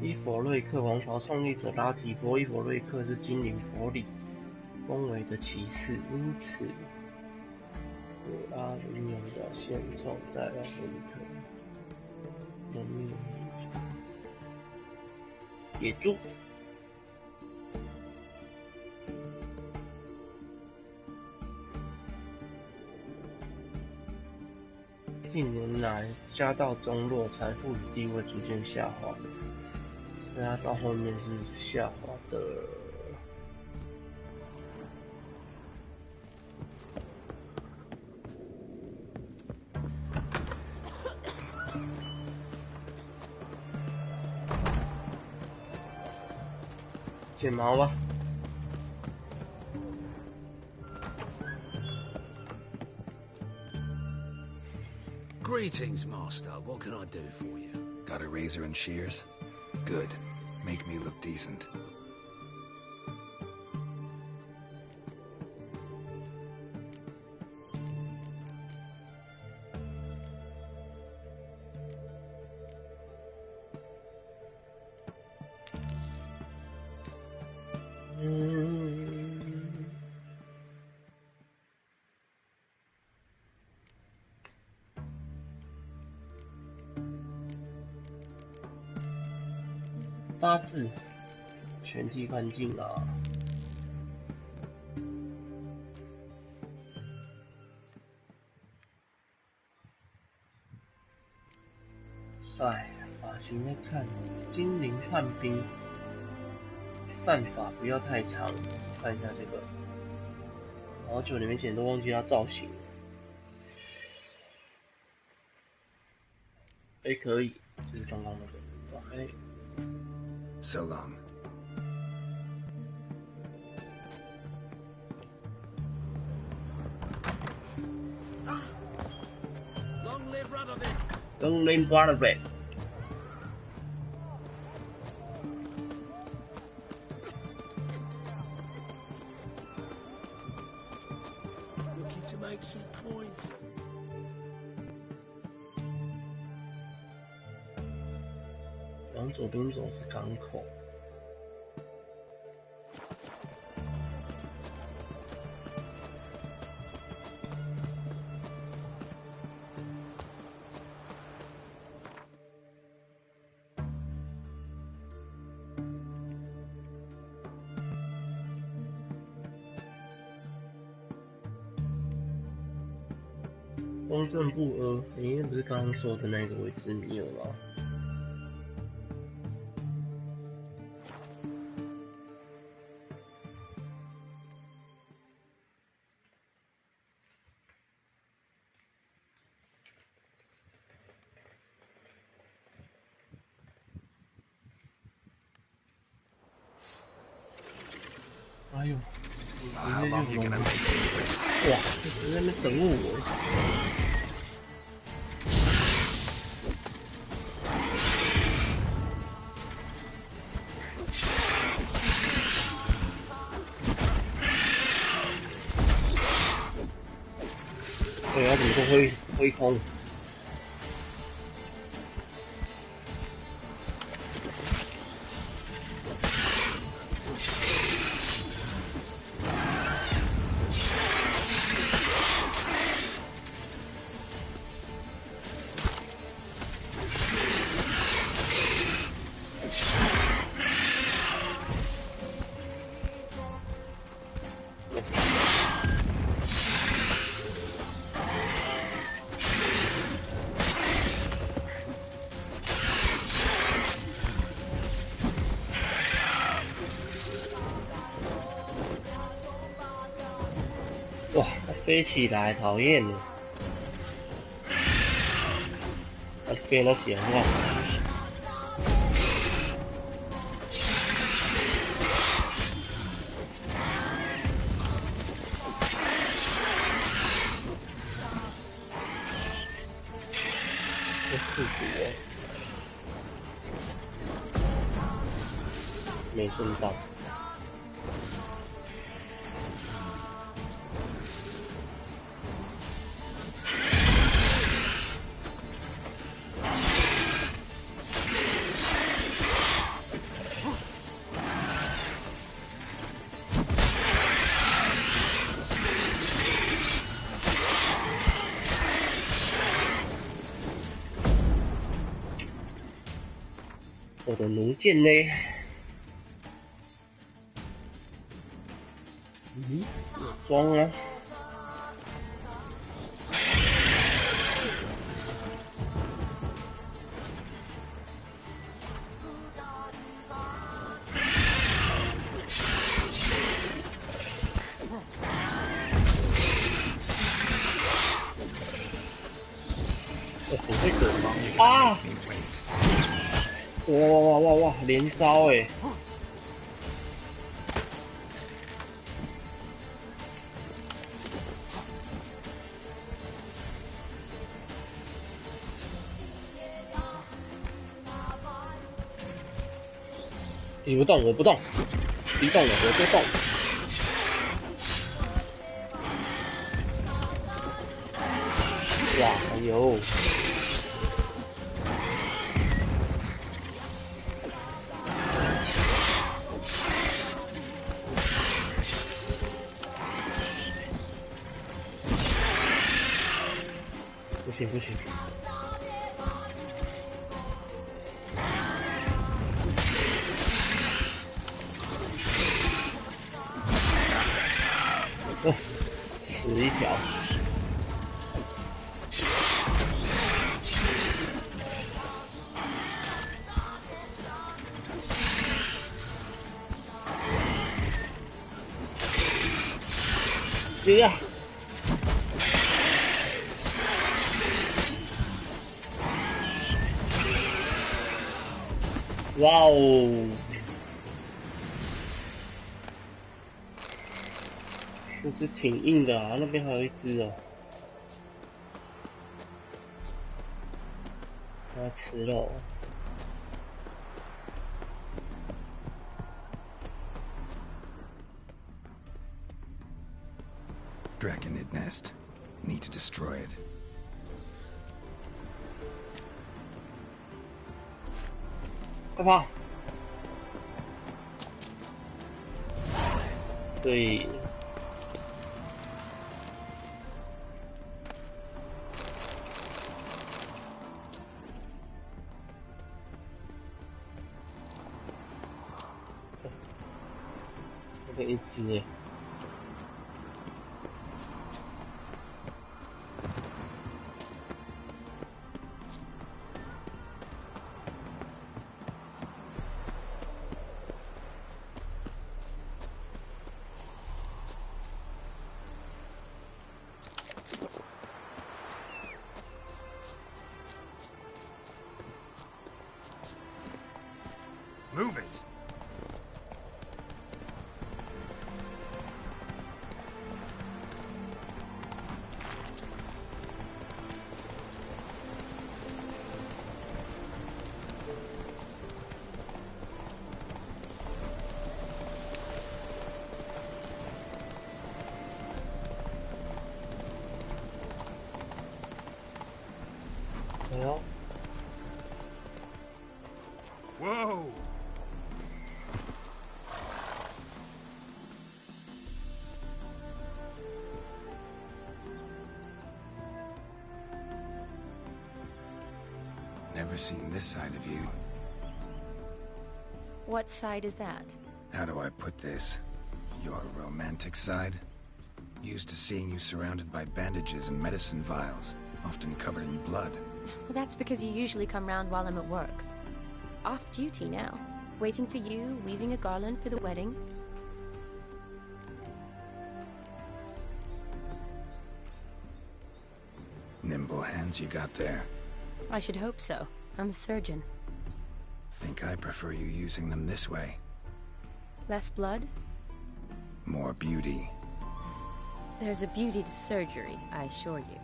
伊佛瑞克王朝创立者拉提波。伊佛瑞克是精灵佛里恭维的骑士，因此拉领养的现状带来亨特能力野猪。近年来，家道中落，财富与地位逐渐下滑，所以他到后面是下滑的。剪毛吧。Greetings, Master. What can I do for you? Got a razor and shears? Good. Make me look decent.八字全体干净啊。塞，发型在看，精灵叛兵，散发不要太长，看一下这个，好久没剪都忘记它造型了。哎，可以，就是刚刚那个，哎。So long. Long live Radovid! Long live Radovid! Looking to make some point. 往左边走是港口。公正不阿，你不是刚刚说的那个维兹米尔吗？哎呦，How long you gonna make it? 哇，你在那边等我。对啊，怎么说挥空？哇，飞起来，讨厌了！它飞了起来，哇！这复古哦，没震到。我的弩箭呢？有装啊！我会躲吗？啊！哇！连招哎！你不动，我不动，你动了我就动。哇，哎呦！不行！哦，死一条！接啊！哇哦！这只挺硬的啊，那边还有一只哦。它吃肉。 Draconid nest. Need to destroy it. 快跑！所以，那个一只耶。 Move it! Whoa! Never seen this side of you. What side is that? How do I put this? Your romantic side? Used to seeing you surrounded by bandages and medicine vials, often covered in blood. Well, that's because you usually come round while I'm at work. Off duty now. Waiting for you, weaving a garland for the wedding. Nimble hands you got there. I should hope so. I'm a surgeon. Think I prefer you using them this way. Less blood? More beauty. There's a beauty to surgery, I assure you.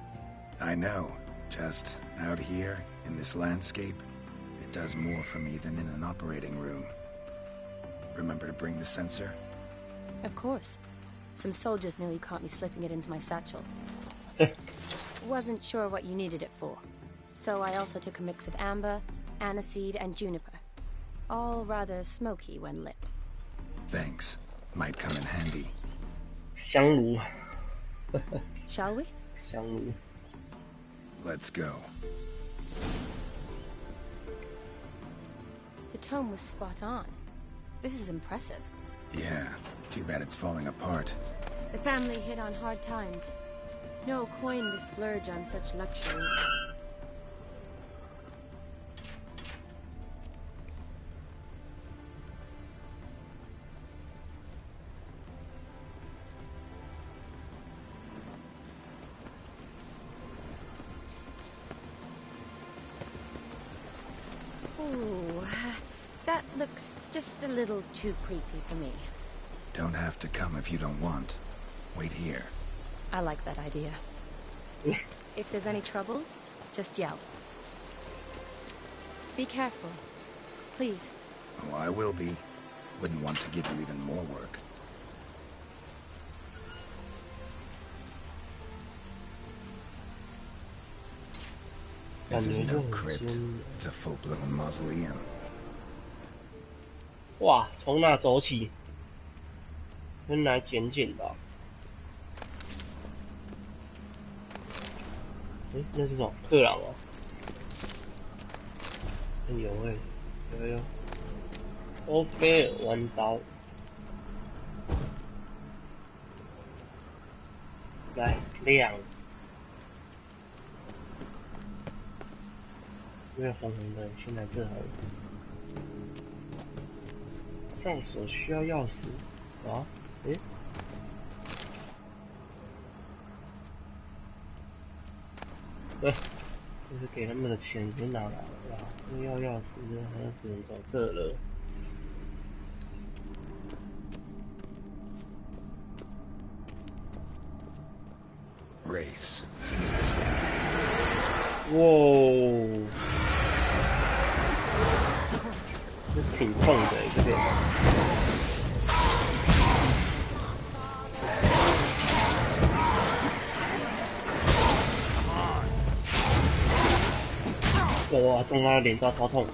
I know. Just out here, in this landscape, it does more for me than in an operating room. Remember to bring the sensor? Of course. Some soldiers nearly caught me slipping it into my satchel. Wasn't sure what you needed it for. So I also took a mix of amber, aniseed, and juniper. All rather smoky when lit. Thanks. Might come in handy. 香炉。 Shall we? 香炉。 Let's go. The tome was spot on. This is impressive. Yeah, too bad it's falling apart. The family hit on hard times. No coin to splurge on such luxuries. Ooh, that looks just a little too creepy for me. Don't have to come if you don't want. Wait here. I like that idea. If there's any trouble, just yell. Be careful. Please. Oh, I will be. Wouldn't want to give you even more work. This is no crypt. It's a full-blown mausoleum. 哇，从哪走起？原来简简的。诶，那是什么？特朗哦。哎呦喂，有有。欧菲尔弯刀。来，亮。因为红红的，先来这好了。上锁需要钥匙啊？诶，就是给他们的钱直接拿来了呀，这个要钥匙，好像只能找这了。Wraiths. 哇，这挺痛的这个。哇，中他的脸抓超痛。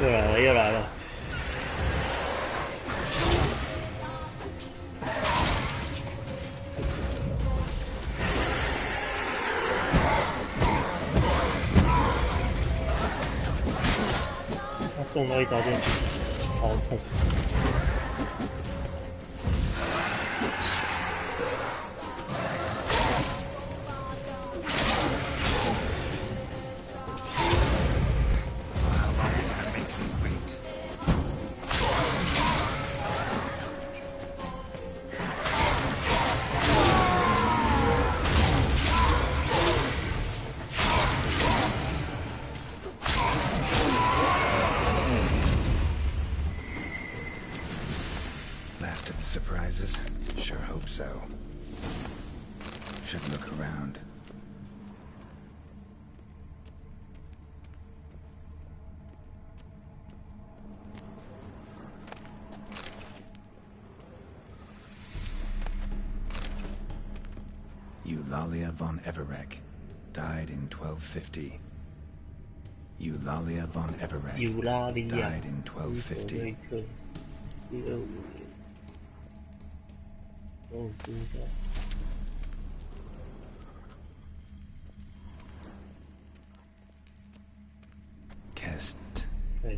又来了，又来了。他中到一招就好痛。Last of the surprises? Sure hope so. Should look around. Eulalia von Everek died in 1250. Eulalia von Everek died in 1250.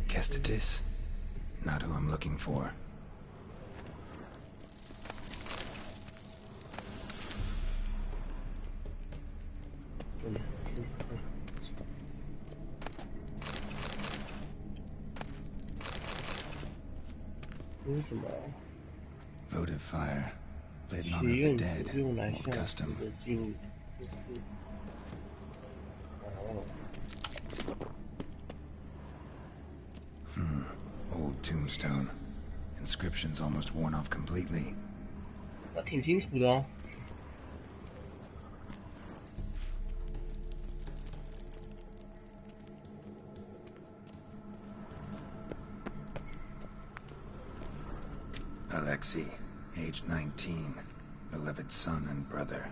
Kestitis? Not who I'm looking for. Votive fire. Lit in honor of the dead. Old custom. Old tombstone. Inscription's almost worn off completely. 那挺清楚的哦。Alexei, age 19, beloved son and brother.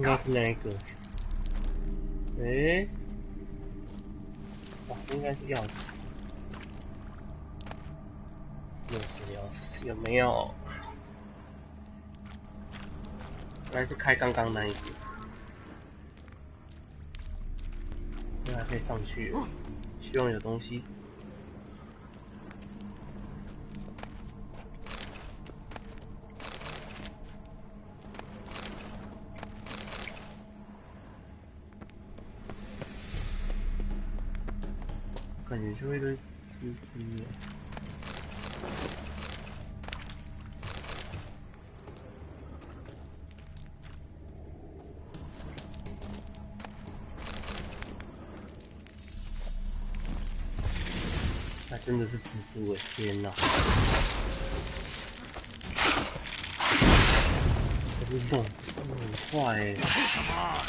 Not 那个，诶，哇，这应该是钥匙。又是钥匙，有没有？还是开刚刚那一个，这还可以上去，希望有东西。感觉就会堆蜘蛛耶。那真的是蜘蛛耶！天哪！这动很快耶！哇！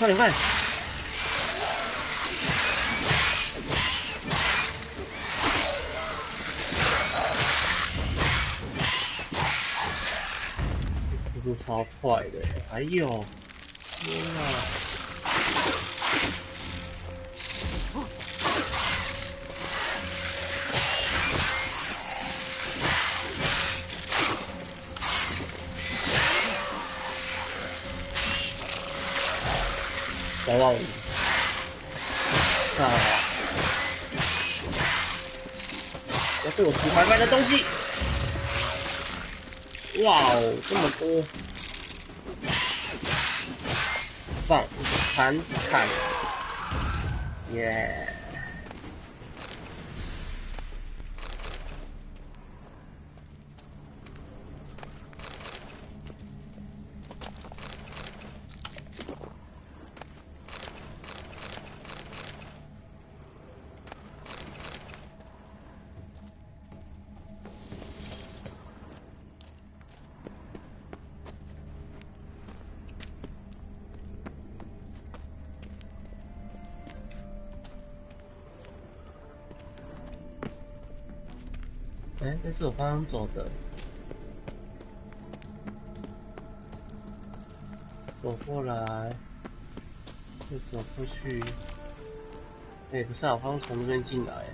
快点快点！速度超快的，哎呦，天哪！找到你！啊！要对我涂白白的东西！哇哦，这么多！放砍砍，耶！哎，这是我刚刚走的，走过来，又走过去。哎，不是啊，我刚刚从这边进来。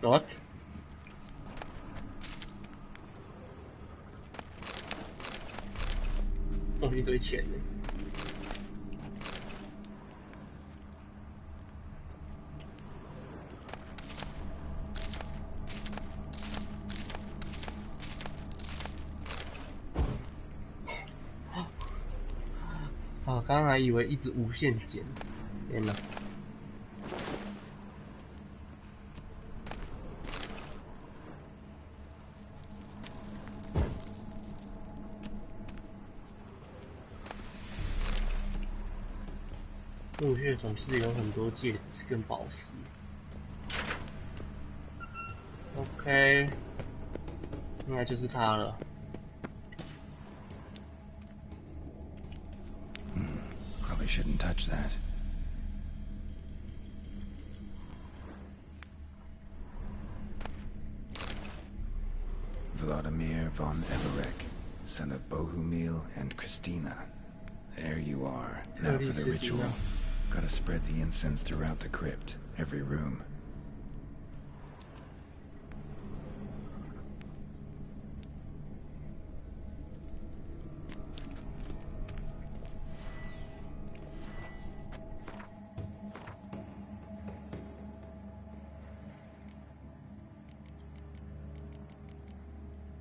What？哦，一堆钱呢。啊，刚刚还以为一直无限减，天哪！墓穴总是有很多戒指跟宝石。OK， 应该就是它了。Probably shouldn't touch that. Vladimir von Everek, son of Bohumil and Christina. There you are. Now for the ritual. Gotta spread the incense throughout the crypt, every room.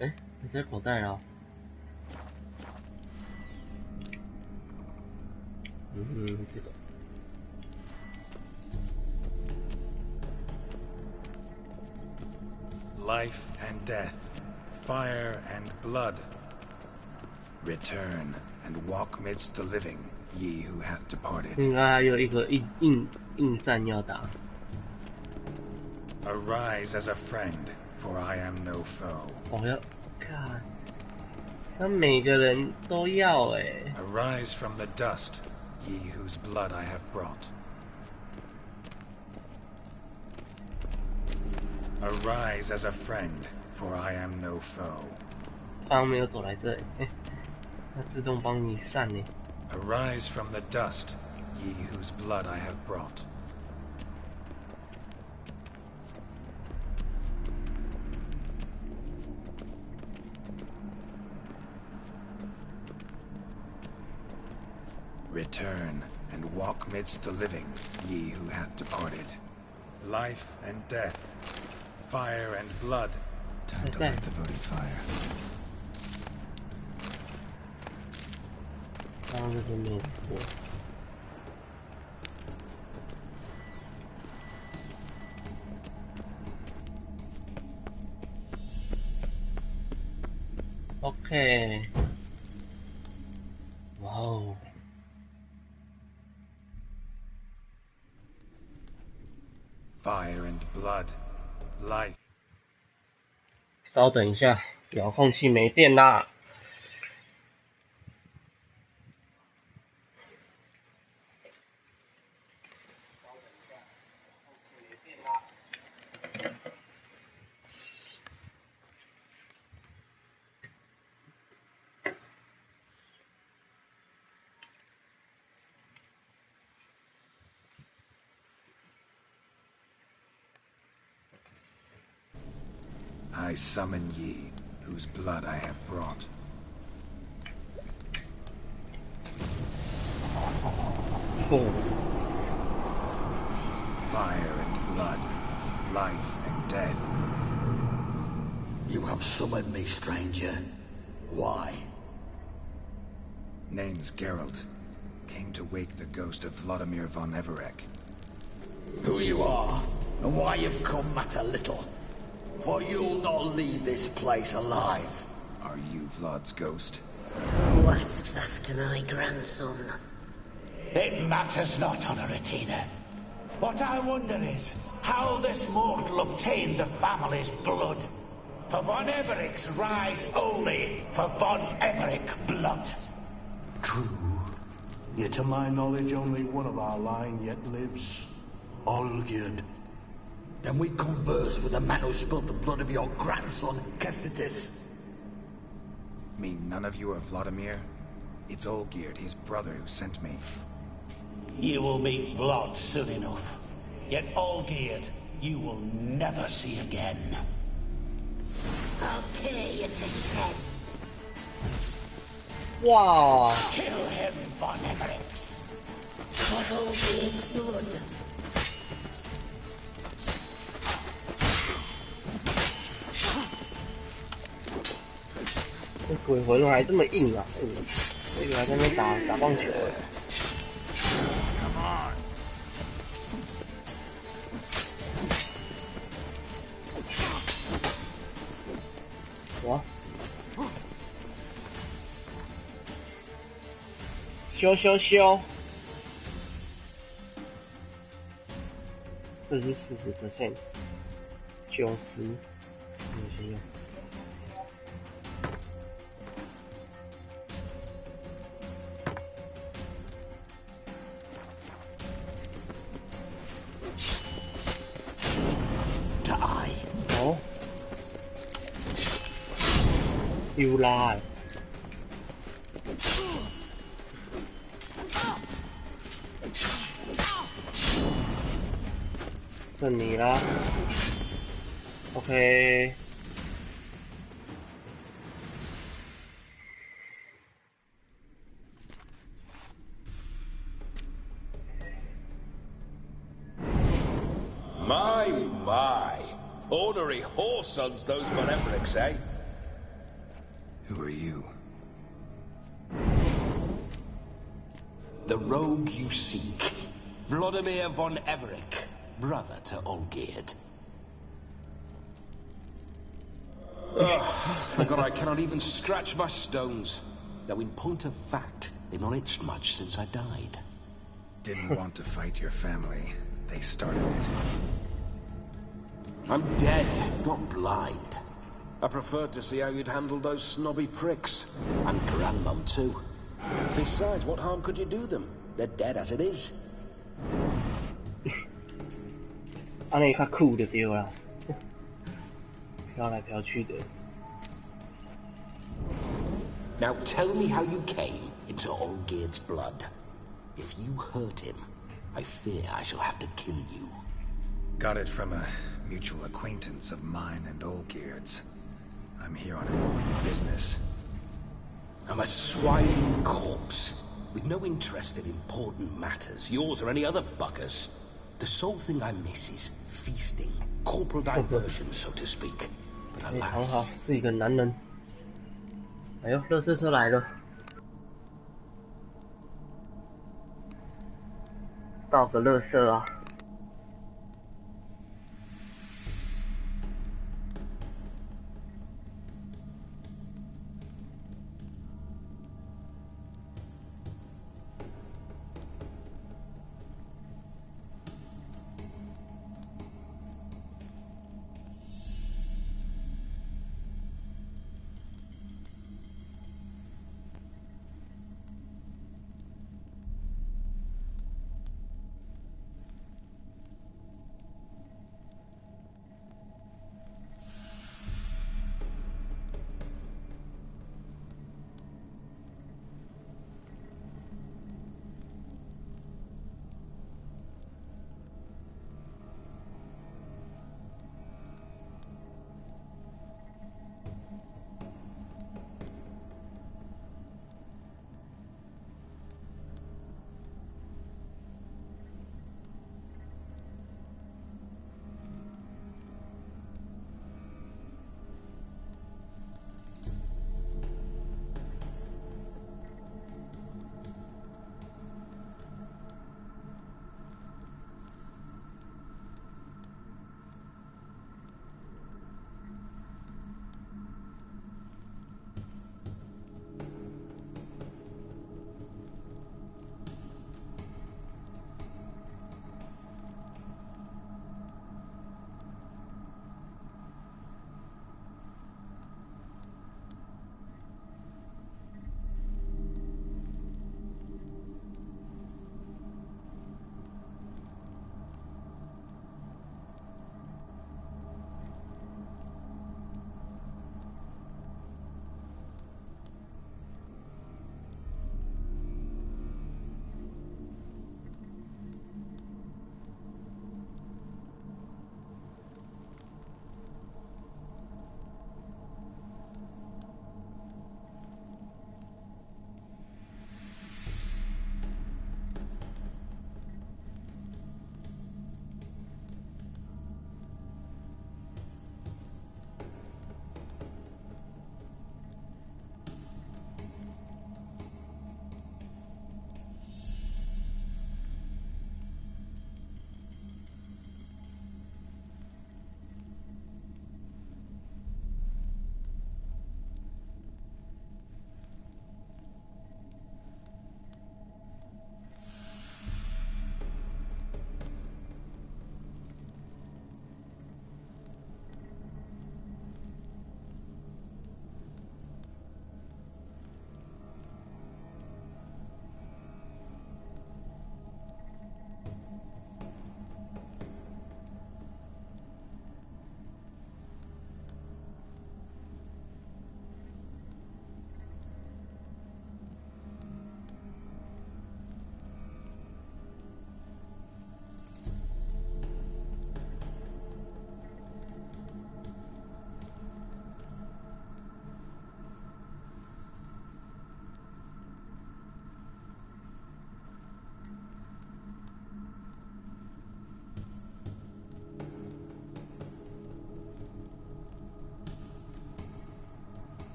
Eh, 你在口袋啊？这个。Life and death, fire and blood. Return and walk midst the living, ye who hath departed. 应该还有一个硬战要打。Arise as a friend, for I am no foe. 我要看，他每个人都要哎。Arise from the dust, ye whose blood I have brought. Arise as a friend, for I am no foe. 刚没有走来这里，它自动帮你散呢。Arise from the dust, ye whose blood I have brought. Return and walk midst the living, ye who hath departed. Life and death, fire and blood. Time to light the votive fire. 刚刚这边没有过。OK， 哇哦！ blood, life. 稍等一下，遥控器没电啦。I summon ye, whose blood I have brought. Fire and blood, life and death. You have summoned me, stranger. Why? Name's Geralt. Came to wake the ghost of Vladimir von Everec. Who you are, and why you've come matter little. For you'll not leave this place alive. Are you Vlad's ghost? Who asks after my grandson? It matters not, Honoratina. What I wonder is how this mortal obtained the family's blood. For von Everec's rise only for von Everec blood. True. Yet to my knowledge, only one of our line yet lives. Olgierd. Then we converse with the man who spilled the blood of your grandson, Kestitis. Mean none of you are Vladimir? It's Olgierd, his brother, who sent me. You will meet Vlad soon enough. Yet Olgierd, you will never see again. I'll tear you to shreds. Wow. Kill him, von Everec. For Olgierd's blood. 这鬼魂还这么硬啊！我以为还在那边打棒球哎。哇！消！这是40%，90，这个先用。哦，丢啦！剩你啦 ，OK。My. Ornery whoresons those von Everecs, eh? Who are you? The rogue you seek. Vladimir von Everec, brother to Olgierd. Forgot I cannot even scratch my stones. Though in point of fact, they've not itched much since I died. Didn't want to fight your family. They started it. I'm dead, not blind. I preferred to see how you'd handle those snobby pricks. And Grandmum, too. Besides, what harm could you do them? They're dead as it is. 安尼较酷就对啦，飘来飘去的。Now tell me how you came into Olgierd's blood. If you hurt him, I fear I shall have to kill you. Got it from a mutual acquaintance of mine and Olgierd's. I'm here on important business. I'm a swiving corpse, with no interest in important matters, yours or any other buggers. The sole thing I miss is feasting, corporal diversion, so to speak. But 非常 alas, 好，是一个男人。哎呦，垃圾车来了，倒个垃圾啊！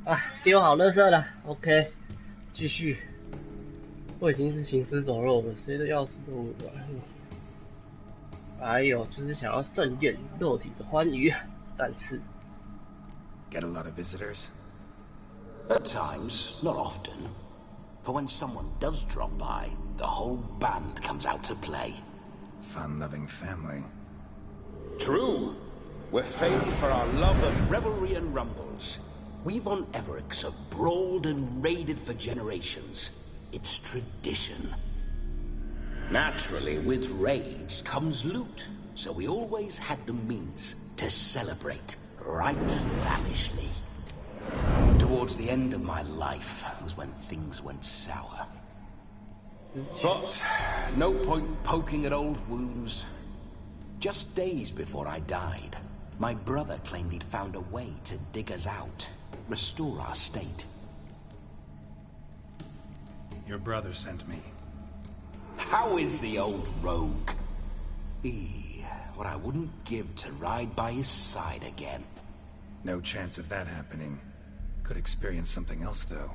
啊，丢好垃圾了 ，OK， 继续。我已经是行尸走肉了，谁的钥匙都无关。还有就是想要盛宴肉体的欢愉，但是 Get a lot of visitors? At times, not often. For when someone does drop by, the whole band comes out to play. Fun-loving family. True. We're famed for our love of revelry and rumbles. We've on Everix have brawled and raided for generations. It's tradition. Naturally, with raids comes loot, so we always had the means to celebrate right lavishly. Towards the end of my life was when things went sour. But no point poking at old wounds. Just days before I died, my brother claimed he'd found a way to dig us out, restore our state. Your brother sent me. How is the old rogue? What I wouldn't give to ride by his side again. No chance of that happening. Could experience something else, though.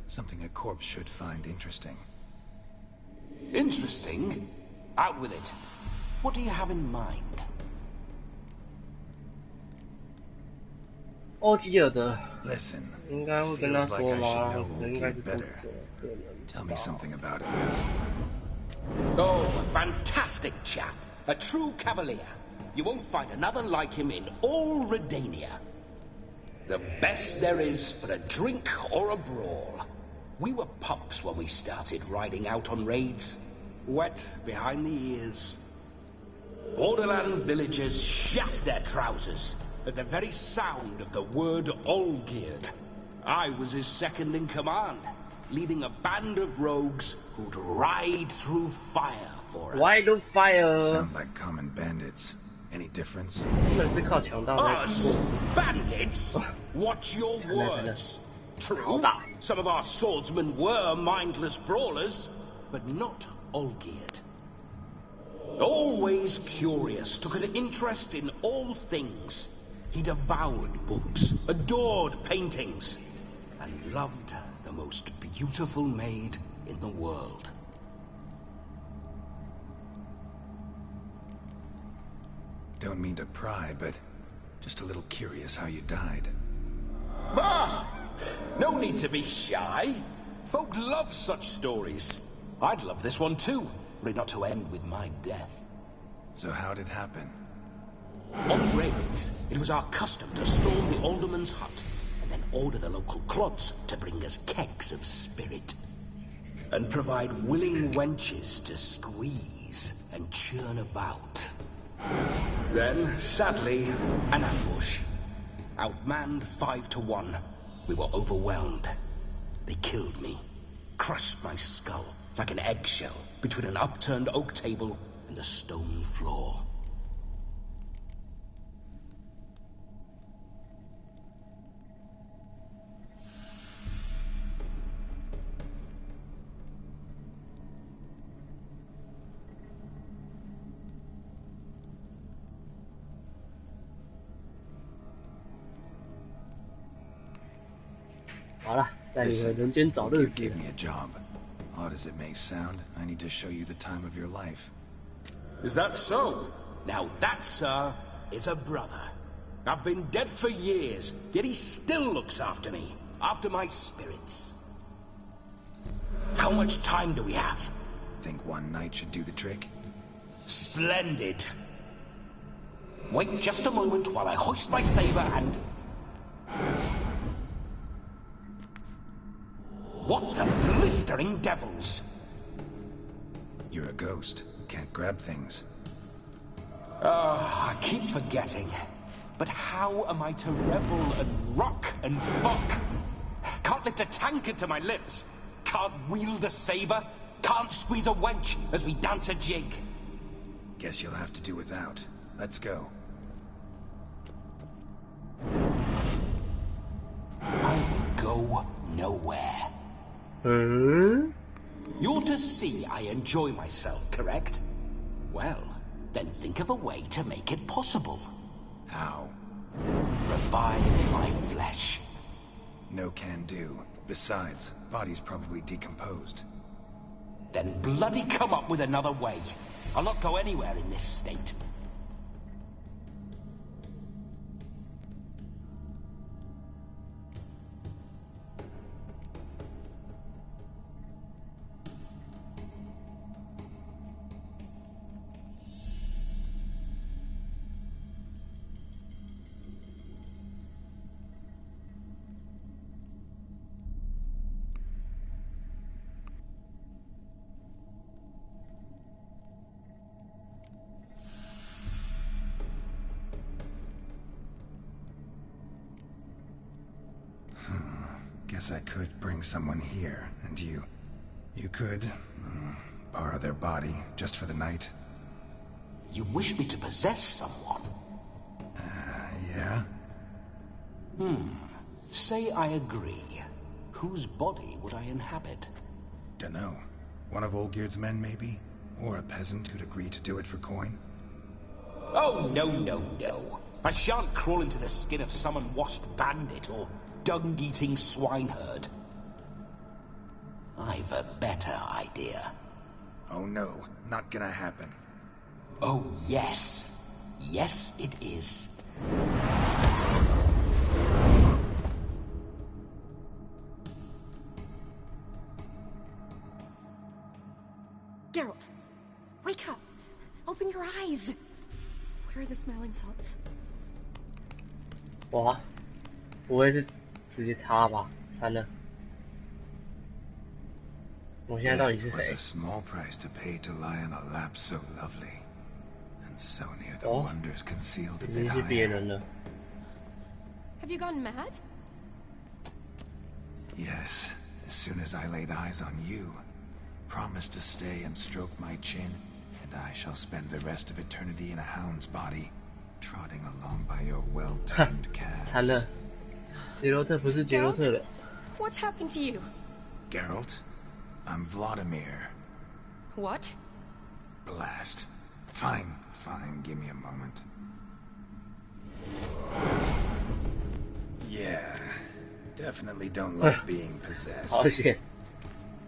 Something a corpse should find interesting. Interesting? Out with it. What do you have in mind? 欧吉尔的 Listen, 应该会跟他 feels like 说 I 吗？ should know 可能 who 应该 killed 是不 better. 可能。 Tell me something about it. Oh, a fantastic chap. A true cavalier. You won't find another like him in all Redania. The best there is for a drink or a brawl. We were pups when we started riding out on raids. Wet behind the ears. Borderland villagers shat their trousers at the very sound of the word Olgierd. I was his second in command, leading a band of rogues who'd ride through fire for us. Why do fire? Sound like common bandits. Any difference? 真的是靠强大在 Us? Bandits? Watch your words. True, some of our swordsmen were mindless brawlers, but not Olgierd. Always curious, took an interest in all things. He devoured books, adored paintings, and loved the most beautiful maid in the world. Don't mean to pry, but just a little curious how you died. Ah! No need to be shy. Folk love such stories. I'd love this one too, were it not to end with my death. So how'd it happen? On raids, it was our custom to storm the alderman's hut and then order the local clods to bring us kegs of spirit. And provide willing wenches to squeeze and churn about. Then, sadly, an ambush. Outmanned 5-1. We were overwhelmed. They killed me. Crushed my skull like an eggshell between an upturned oak table and the stone floor. Listen, you gave me a job. Odd as it may sound, I need to show you the time of your life. Is that so? Now that, sir, is a brother. I've been dead for years, yet he still looks after me, after my spirits. How much time do we have? Think one night should do the trick? Splendid. Wait just a moment while I hoist my saber and... What the blistering devils? You're a ghost. Can't grab things. I keep forgetting. But how am I to revel and rock and fuck? Can't lift a tankard to my lips. Can't wield a saber. Can't squeeze a wench as we dance a jig. Guess you'll have to do without. Let's go. I will go nowhere. You're to see I enjoy myself, correct? Well, then think of a way to make it possible. How? Revive my flesh. no can do. Besides, body's probably decomposed. Then bloody come up with another way. I'll not go anywhere in this state. Guess I could bring someone here, and you could borrow their body just for the night. You wish me to possess someone? Yeah? Say I agree. Whose body would I inhabit? Dunno. One of Olgierd's men, maybe? Or a peasant who'd agree to do it for coin? Oh, no, no, no. I shan't crawl into the skin of some unwashed bandit or dung-eating swineherd. I've a better idea. Oh no, not gonna happen. Oh, yes. Yes, it is. Geralt, wake up. Open your eyes. Where are the smelling salts? 哇，不会是直接他吧？惨了！我现在到底是 It was 谁 a？ small price to pay to lie on a lap so lovely, and so near the wonders concealed a 已 bit 经是别 higher. 人了。 Have you gone mad? Yes, as soon as I laid eyes on you, promised to stay and stroke my chin, and I shall spend the rest of eternity in a hound's body, trotting along by your well-turned 惨 calves. 了，杰罗特不是杰罗特了。 What's happened to you? Geralt, I'm Vladimir. What? Blast. Fine, fine, give me a moment. Yeah, definitely don't like being possessed. 好险，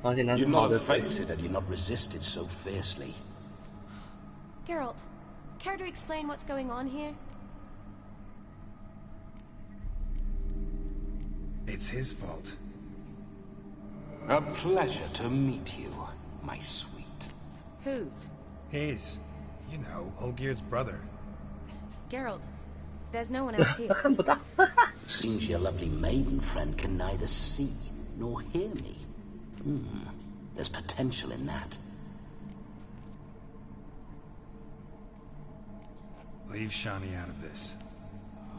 好险他是 You're 好 not 的。 fainted and you're not resisted so fiercely. Geralt, care to explain what's going on here? It's his fault. A pleasure to meet you, my sweet. Whose? His. You know, Olgierd's brother. Geralt, there's no one else here. 看不到。 Seems your lovely maiden friend can neither see nor hear me. There's potential in that. Leave Shani out of this.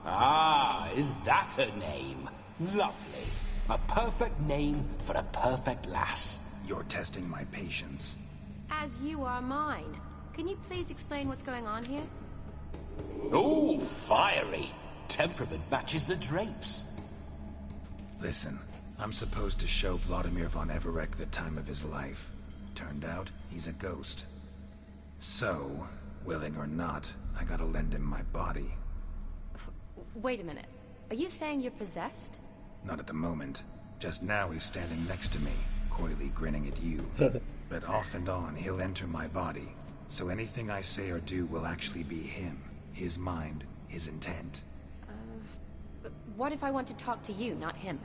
Ah, is that her name? Lovely. A perfect name for a perfect lass. You're testing my patience. As you are mine. Can you please explain what's going on here? Oh, fiery. Temperament matches the drapes. Listen, I'm supposed to show Vladimir von Everec the time of his life. Turned out, he's a ghost. So, willing or not, I gotta lend him my body. Wait a minute. Are you saying you're possessed? Not at the moment. Just now he's standing next to me, coyly grinning at you. But off and on, he'll enter my body. So anything I say or do will actually be him. His mind, his intent. But what if I want to talk to you, not him?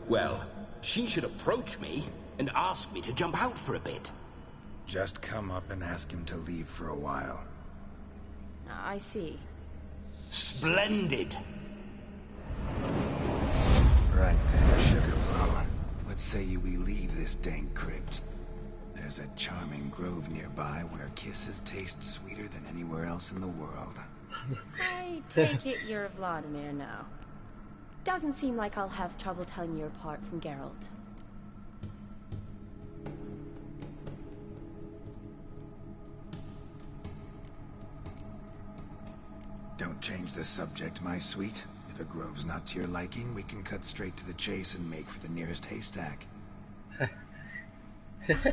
Well, she should approach me and ask me to jump out for a bit. Just come up and ask him to leave for a while. I see. Splendid. Right then, Sugar Plum. Let's say we leave this dank crypt. There's a charming grove nearby where kisses taste sweeter than anywhere else in the world. I take it you're Vladimir now. Doesn't seem like I'll have trouble telling you apart from Geralt. Don't change the subject, my sweet. If a grove's not to your liking, we can cut straight to the chase and make for the nearest haystack.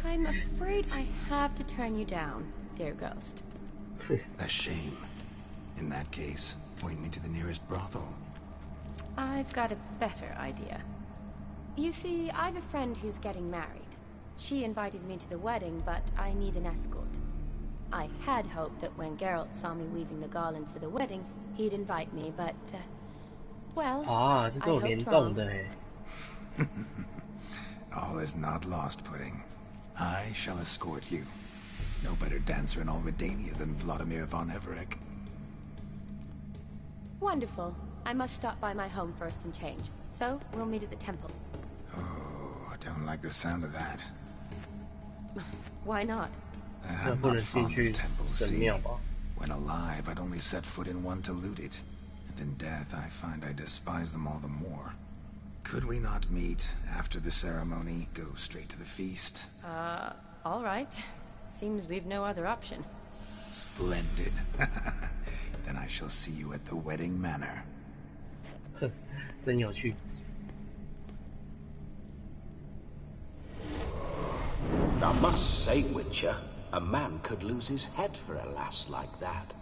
I'm afraid I have to turn you down, dear ghost. A shame. In that case, point me to the nearest brothel. I've got a better idea. You see, I've a friend who's getting married. She invited me to the wedding, but I need an escort. I had hoped that when Geralt saw me weaving the garland for the wedding, he'd invite me, but, well, 啊，这都有 I 联 hoped 动 wrong. 的诶。 All is not lost, Pudding. I shall escort you. No better dancer in all Redania than Vladimir von Everec. Wonderful. I must stop by my home first and change. So, we'll meet at the temple. Oh, I don't like the sound of that. Why not? I'm not fond of temples, see? When alive, I'd only set foot in one to loot it. And in death, I find I despise them all the more. Could we not meet after the ceremony, go straight to the feast? All right. Seems we've no other option. Splendid. Then I shall see you at the wedding manor. 真有趣。 I must say, Witcher, a man could lose his head for a lass like that.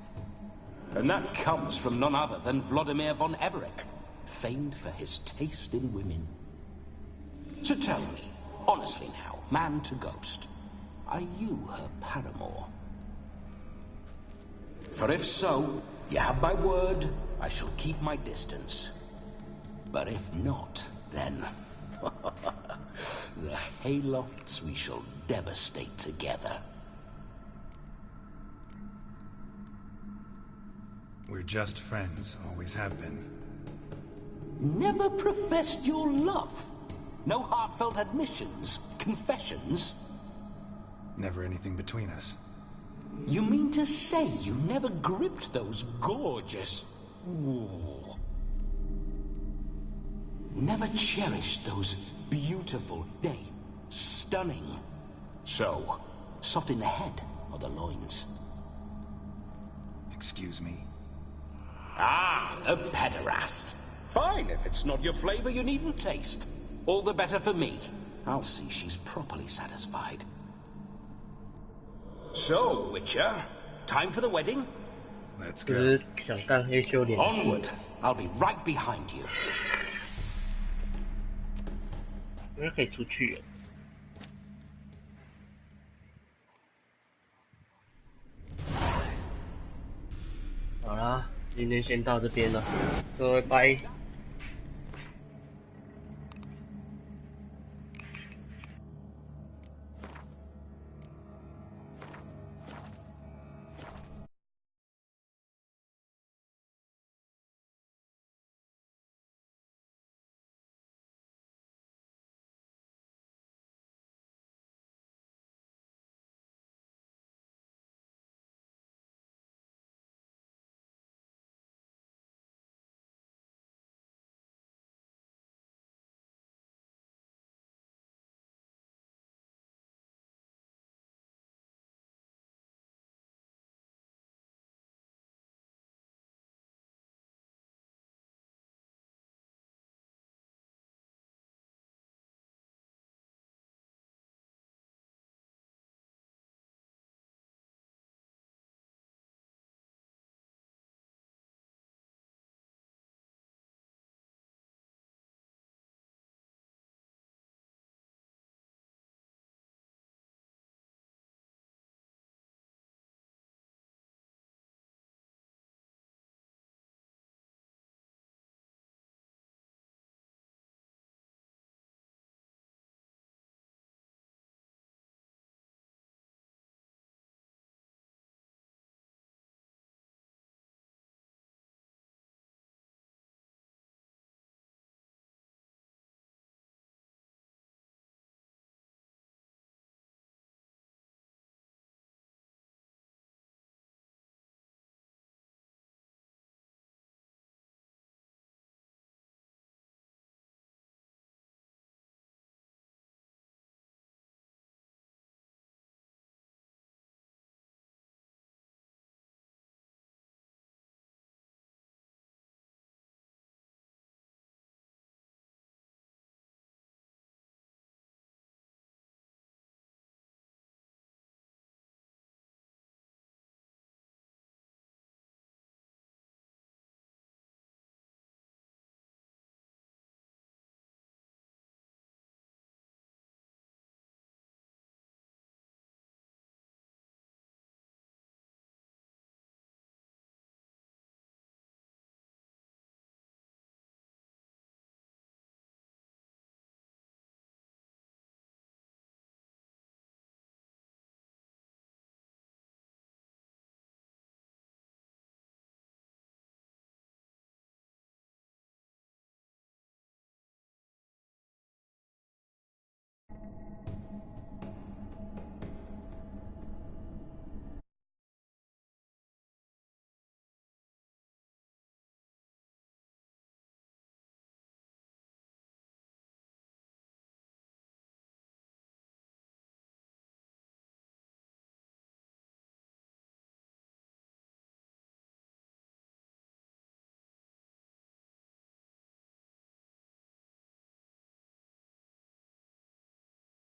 And that comes from none other than Vladimir von Everec, famed for his taste in women. So tell me, honestly now, man to ghost, are you her paramour? For if so, you have my word, I shall keep my distance. But if not, then... the Haylofts we shall devastate together. We're just friends, always have been. Never professed your love? No heartfelt admissions, confessions? Never anything between us. You mean to say you never gripped those gorgeous... Ooh. Never cherished those beautiful, nay, stunning... So, soft in the head or the loins? Excuse me? Ah, a pederast. Fine, if it's not your flavor, you needn't taste. All the better for me. I'll see she's properly satisfied. So, Witcher, time for the wedding? Let's 就 go. 是想干黑修连续。 Onward. I'll be right behind you. 应该可以出去了。好啦，今天先到这边了，各位拜。